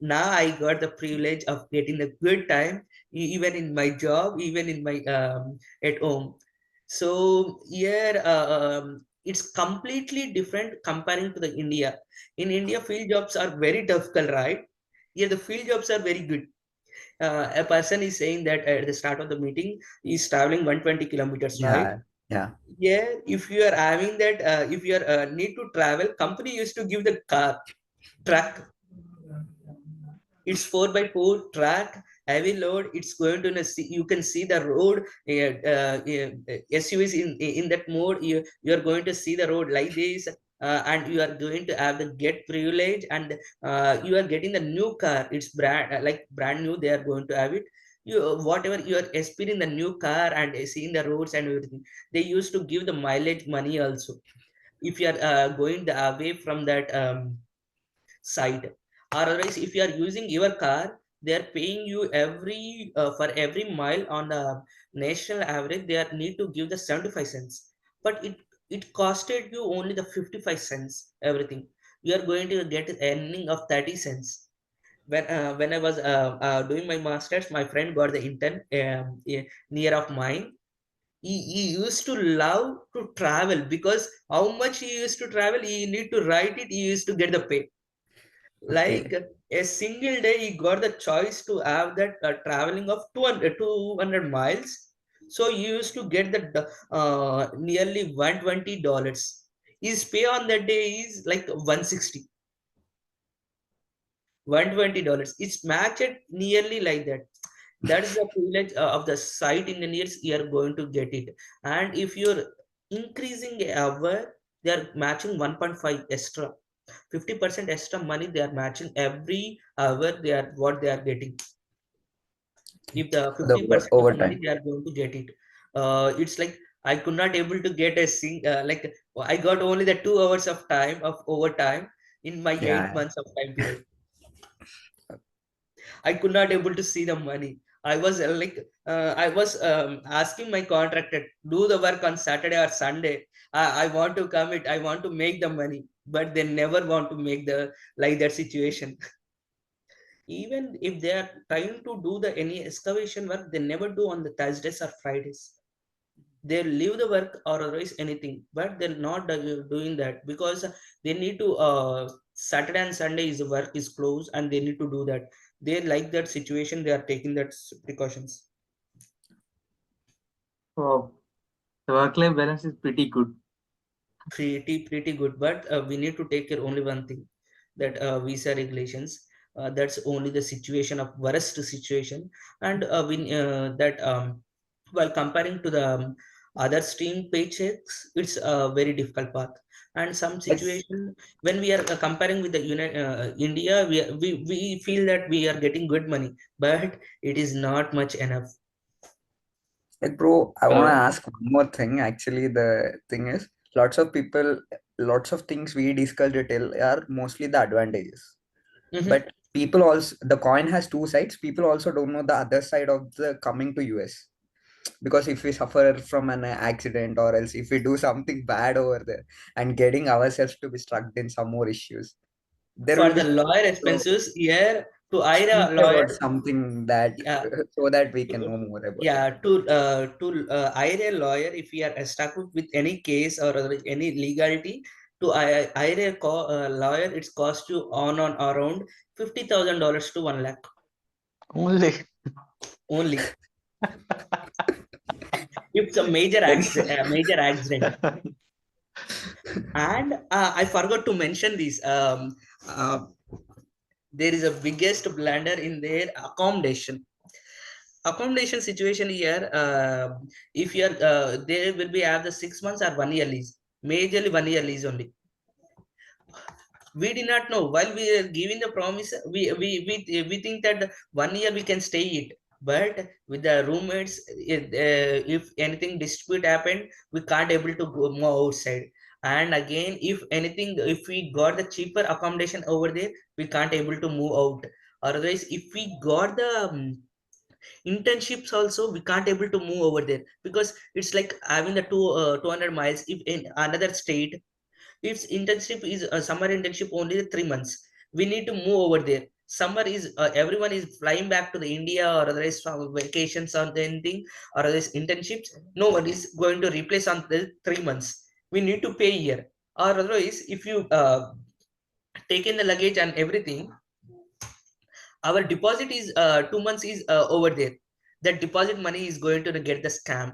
Now I got the privilege of getting a good time, even in my job, even in my at home. So here it's completely different comparing to the India. In India, field jobs are very difficult, right? Here the field jobs are very good. A person is saying that at the start of the meeting is traveling 120 kilometers, right? Yeah. Yeah, if you are having that, if you are need to travel, company used to give the car truck. It's 4x4 track, heavy load. It's going to see, you can see the road. SUVs in that mode. You are going to see the road like this. And you are going to have the get privilege, and you are getting the new car. It's brand like brand new. They are going to have it. You whatever you are experiencing the new car and seeing the roads and everything. They used to give the mileage money also. If you are going away from that site, or otherwise if you are using your car, they are paying you every for every mile on the national average. They are need to give the 75 cents, but it costed you only the 55 cents everything. You are going to get earning of 30 cents. When I was doing my masters, my friend got the intern near of mine. He used to love to travel, because how much he used to travel, he need to write it, he used to get the pay. Okay. Like a single day he got the choice to have that traveling of 200 miles. So he used to get the nearly $120. His pay on that day is like 160, $120. It's matched nearly like that. That's the privilege of the site engineers. You are going to get it. And if you're increasing hour, they are matching 1.5 extra. 50% extra money they are matching every hour. They are what they are getting. If the The 50% of money overtime. they are going to get it. It's like I could not able to get a like I got only the 2 hours of time of overtime in my 8 months of time period. I could not able to see the money. I was I was asking my contractor, do the work on Saturday or Sunday. I want to commit. I want to make the money, but they never want to make the like that situation. Even if they are trying to do the any excavation work, they never do on the Thursdays or Fridays. They leave the work or otherwise anything, but they're not doing that, because they need to Saturday and Sunday is the work is closed and they need to do that. They like that situation, they are taking that precautions. Wow. The work-life balance is pretty good. Pretty good, but we need to take care only one thing, that visa regulations. That's only the situation of worst situation. And we that while comparing to the other stream paychecks, it's a very difficult path. And some Yes. situation, when we are comparing with the India, we feel that we are getting good money, but it is not much enough. Like, bro, I want to Uh, ask one more thing. Actually, the thing is, lots of people, lots of things we discussed detail are mostly the advantages. Mhm. But people also, the coin has two sides. People also don't know the other side of the coming to US. Because if we suffer from an accident, or else if we do something bad over there and getting ourselves to be stuck in some more issues, there For will the be. lawyer So expenses here, to hire speak a lawyer. about something that Yeah, so that we can know more about it. yeah, to hire a lawyer if we are stuck with any case or any legality. To hire a lawyer, it's cost you on around $50,000 to 1 lakh Only. only. It's a major accident. And I forgot to mention this. Uh, there is a biggest blunder in their accommodation situation here. If you're they will be have the 6 months or 1 year lease, majorly 1 year lease only. We did not know while we are giving the promise. We think that 1 year we can stay it, but with the roommates, if anything dispute happened, we can't able to go more outside. And again, if anything, if we got the cheaper accommodation over there, we can't able to move out. Otherwise, if we got the internships also, we can't able to move over there, because it's like having the 200 miles. If in another state, if internship is summer internship only 3 months, we need to move over there. Summer is everyone is flying back to the India, or otherwise from vacations or anything, or otherwise internships. No one is going to replace on the 3 months. we need to pay here, or otherwise if you take in the luggage and everything, our deposit is 2 months is over there, that deposit money is going to get the scam,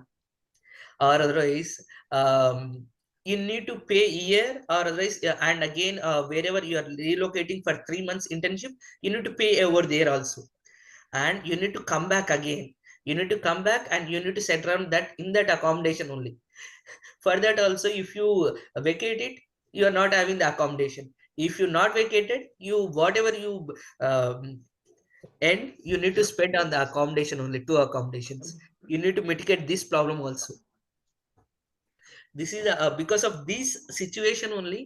or otherwise you need to pay year, or otherwise and again wherever you are relocating for 3 months internship, you need to pay over there also, and you need to come back again, you need to come back and you need to set around that in that accommodation only. For that also, if you vacate it, you are not having the accommodation. If you not vacated, you whatever you um, end, you need to spend on the accommodation only, two accommodations. You need to mitigate this problem also. This is because of this situation only,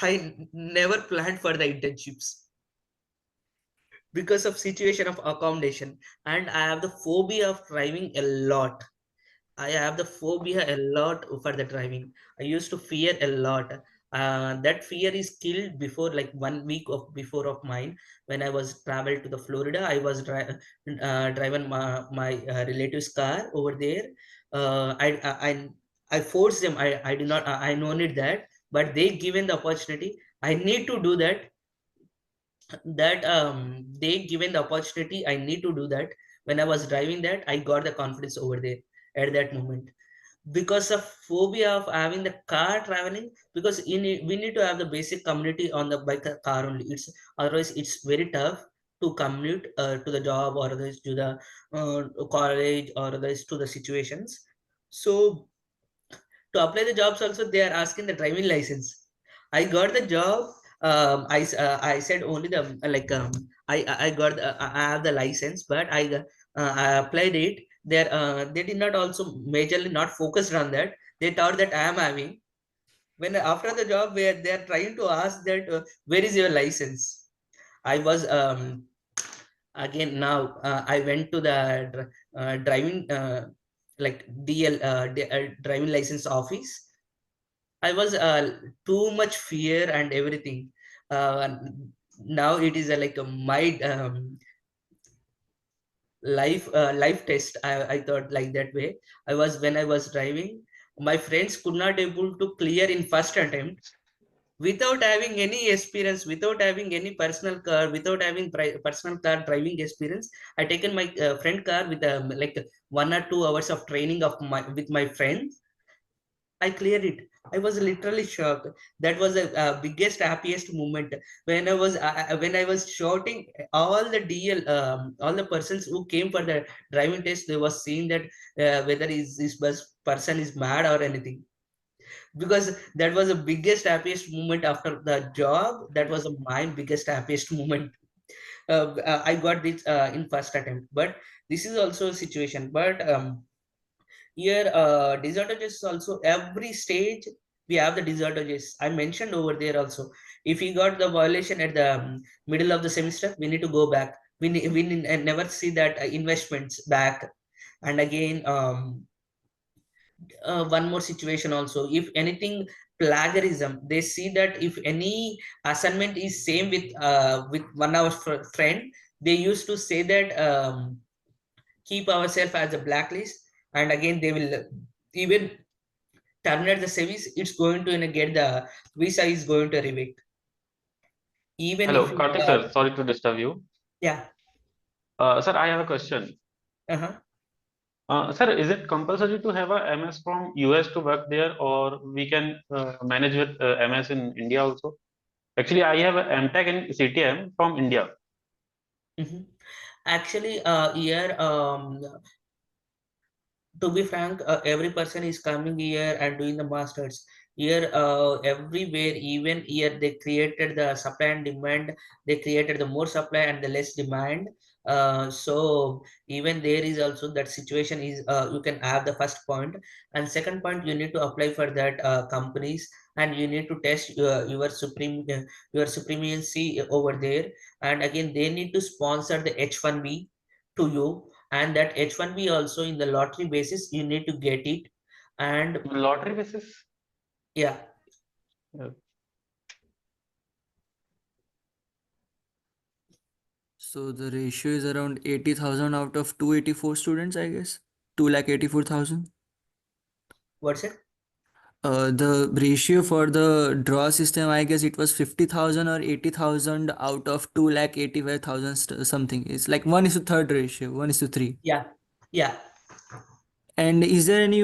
I never planned for the internships, because of situation of accommodation. And I have the phobia of driving a lot. I have the phobia a lot for the driving. I used to fear a lot. That fear is killed before like 1 week of before of mine, when I was traveled to the Florida. I was driving my relative's car over there. I forced them. I did not. I no need that, but they given the opportunity. I need to do that. That they given the opportunity. I need to do that. When I was driving that, I got the confidence over there at that moment, because of phobia of having the car traveling, because we need to have the basic community on the bike car only. It's otherwise it's very tough to commute to the job, or otherwise to the college, or otherwise to the situations. So to apply the jobs also, they are asking the driving license. I got the job. I said only the I got I have the license, but I applied it. They did not also majorly not focused on that. They thought that I am having. When after the job, where they are trying to ask that where is your license, I was again now I went to the driving like driving license office. I was too much fear and everything. Uh, Now it is like my life test. I thought like that way. I was when I was driving, my friends could not able to clear in first attempt, without having any experience, without having any personal car, without having personal car driving experience. I taken my friend car with like 1 or 2 hours of training of my with my friends. I cleared it. I was literally shocked. That was the biggest, happiest moment when I was shouting. All the DL, all the persons who came for the driving test, they was seeing that whether is this person is mad or anything. Because that was the biggest, happiest moment after the job. That was my biggest, happiest moment. I got this in first attempt, but this is also a situation. But here, disadvantages also, every stage we have the disadvantages. I mentioned over there also. If we got the violation at the middle of the semester, we need to go back. Never see that investments back. And again, one more situation also. If anything plagiarism, they see that if any assignment is same with one of our friend, they used to say that keep ourselves as a blacklist, and again they will even terminate the service. It's going to get the visa is going to revoke, even Hello, if you Karthik sir. Sorry to disturb you. yeah. Sir, I have a question. Uh-huh. Sir, is it compulsory to have a MS from US to work there, or we can manage with MS in India also? Actually, I have a MTech in CTM from India. Mhm. Actually, here to be frank, every person is coming here and doing the masters here everywhere. Even here they created the supply and demand. They created the more supply and the less demand. So even there is also that situation is you can have the first point, and second point, you need to apply for that companies, and you need to test your supremacy over there. And again, they need to sponsor the H1B to you, and that H1B also in the lottery basis you need to get it. And Lottery basis? yeah, Yeah. So the ratio is around 80,000 out of 284 students, I guess. 284,000. what's it? The ratio for the draw system, I guess it was 50,000 or 80,000 out of 2,85,000 something. It's like 1:3 ratio, 1:3. Yeah, yeah. And is there any,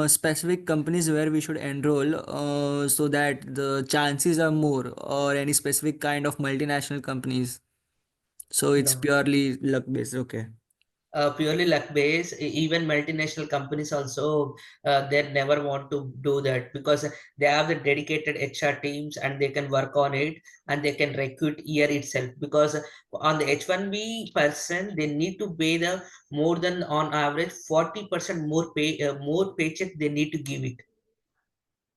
specific companies where we should enroll so that the chances are more, or any specific kind of multinational companies? So it's No. purely luck based. Okay. Purely luck based. Even multinational companies also, they never want to do that because they have the dedicated HR teams and they can work on it and they can recruit here itself. Because on the H1B person, they need to pay the more than on average 40% more paycheck they need to give it.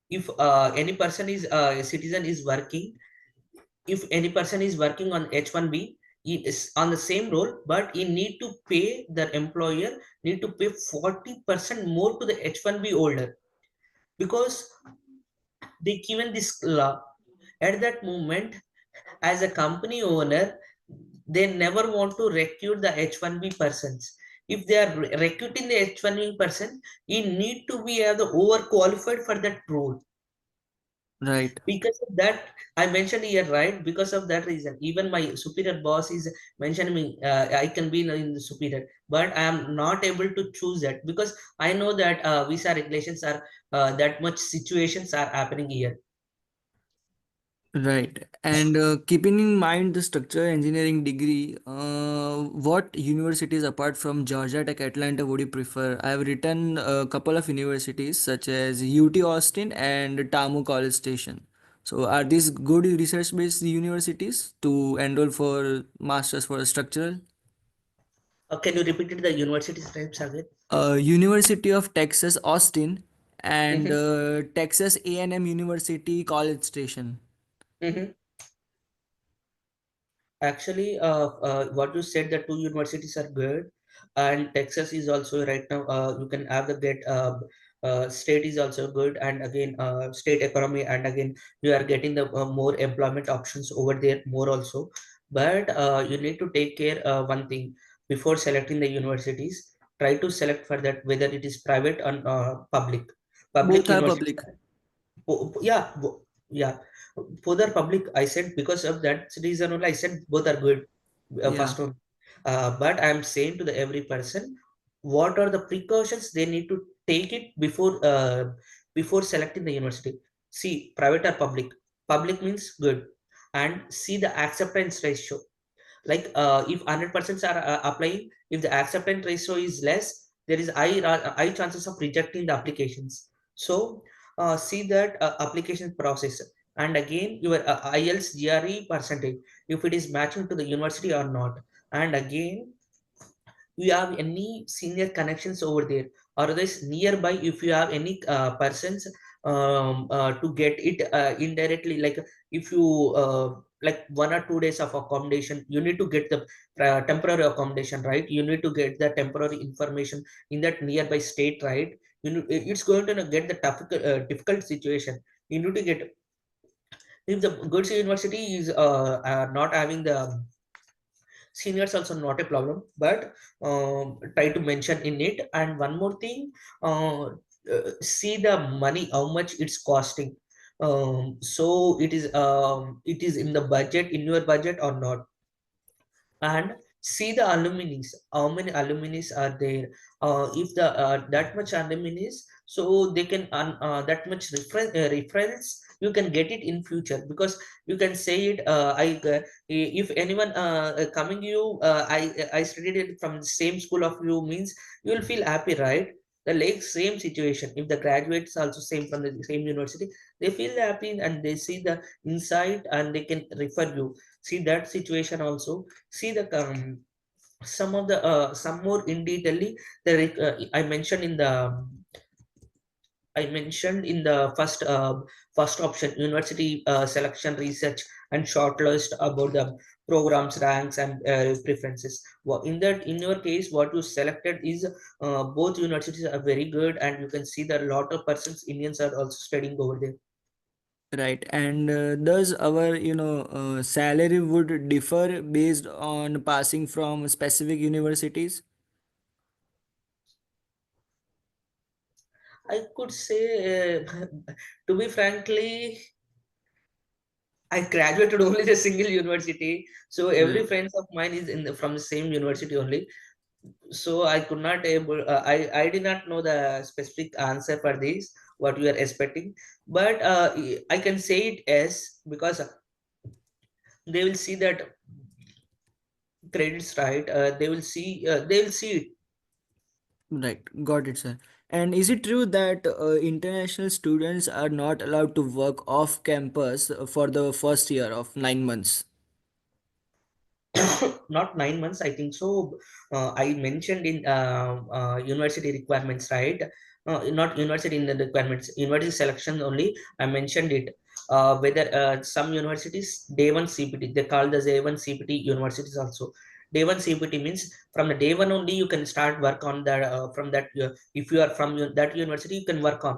If any person is a citizen is working, if any person is working on H1B, he is on the same role, but he need to pay the employer need to pay 40% more to the H1B holder because they given this law. At that moment, as a company owner, they never want to recruit the H1B persons. If they are recruiting the H1B person, he need to be the overqualified for that role. Right. Because of that, I mentioned here, right? Because of that reason, even my superior boss is mentioning me, I can be in the superior, but I am not able to choose that because I know that visa regulations are that much situations are happening here. Right. And keeping in mind the structural engineering degree, what universities apart from Georgia Tech Atlanta would you prefer? I have written a couple of universities such as UT Austin and TAMU College Station. So are these good research-based universities to enroll for masters for structural? Can you repeat it, the university types again? University of Texas Austin and Mm-hmm. Texas A&M University College Station. Mm-hmm. Actually, what you said, the two universities are good, and Texas is also right now. You can have the get. State is also good, and again, state economy, and again, you are getting the more employment options over there more also. But you need to take care one thing before selecting the universities. Try to select for that whether it is private or public. Public Both are universities. public. Yeah, yeah. Both are public. I said because of that reason only. I said both are good. Yeah. First one, but I'm saying to the every person, what are the precautions they need to take it before selecting the university. See, private or public. Public means good, and see the acceptance ratio. Like if 100% are applying, if the acceptance ratio is less, there is high chances of rejecting the applications. So see that application process, and again your IELTS GRE percentage, if it is matching to the university or not. And again, you have any senior connections over there, or otherwise nearby, if you have any persons to get it indirectly, like if you like 1 or 2 days of accommodation, you need to get the temporary accommodation, right? You need to get the temporary information in that nearby state, right? It's going to get the difficult situation. You need to get, if the good university is not having the seniors, also not a problem, but try to mention in it. And one more thing, see the money, how much it's costing. So it is in the budget, in your budget or not. And see the alumni, how many alumni are there. If the that much alumni, so they can that much reference you can get it in future, because you can say it, if anyone coming you, I studied it from the same school of you, means you will feel happy, right? The like same situation, if the graduates also same from the same university, they feel happy and they see the insight and they can refer you. See that situation also. See the some of the some more in detail, the I mentioned in the first option, university selection research and shortlist about the programs, ranks, and preferences. In that, in your case, what you selected is both universities are very good, and you can see that a lot of persons, Indians, are also studying over there. Right. And does our, salary would differ based on passing from specific universities? I could say, to be frankly, I graduated only the single university, so every friends of mine is from the same university only. So I could not able. I did not know the specific answer for this. What you are expecting, but I can say it as because they will see that credits, right? They will see. They will see it. Right, got it, sir. And is it true that international students are not allowed to work off campus for the first year of 9 months? Not 9 months, I think so. I mentioned in university requirements, right? Not university in the requirements, university selection only. I mentioned it. Whether some universities day one CPT, they call the day one CPT universities also. Day one CPT means from the day one only you can start work on that. From that, if you are from that university, you can work on.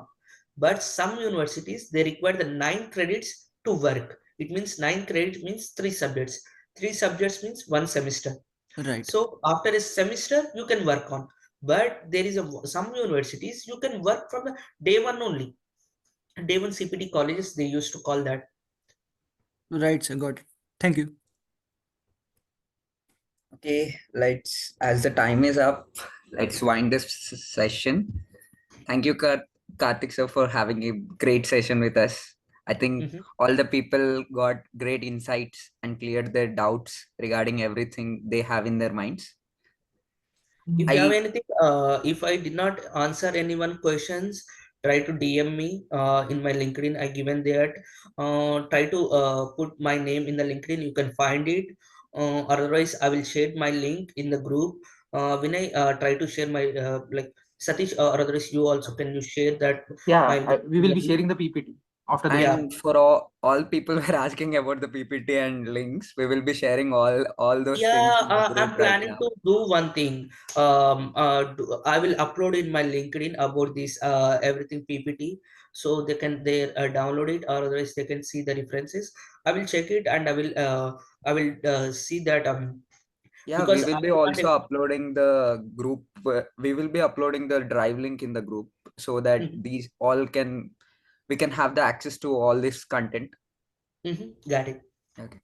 But some universities they require the 9 credits to work. It means 9 credits means 3 subjects. 3 subjects means 1 semester. Right. So after a semester, you can work on. But there is some universities you can work from the day one only. Day one CPT colleges they used to call that. Right, sir, got it. Thank you. Okay, as the time is up, let's wind this session. Thank you, Karthik sir, for having a great session with us. I think all the people got great insights and cleared their doubts regarding everything they have in their minds. If you have anything, if I did not answer anyone questions, try to DM me in my LinkedIn. I given that. Try to put my name in the LinkedIn. You can find it. Otherwise, I will share my link in the group. When I try to share my like Satish, or otherwise you also can you share that? Yeah, we will be sharing the PPT after the And for all people were asking about the PPT and links, we will be sharing all those things in the Yeah, I'm group right planning now. to do one thing. I will upload in my LinkedIn about this everything PPT, so they can download it, or otherwise they can see the references. I will check it and I will see that Yeah, we because will I be will also uploading the group. We will be uploading the drive link in the group so that these all we can have the access to all this content. Got it. Okay.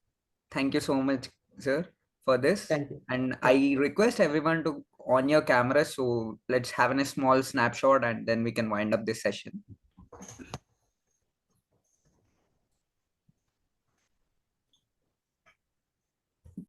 Thank you so much, sir, for this. Thank you. And Yeah. I request everyone to on your camera. So let's have a small snapshot and then we can wind up this session.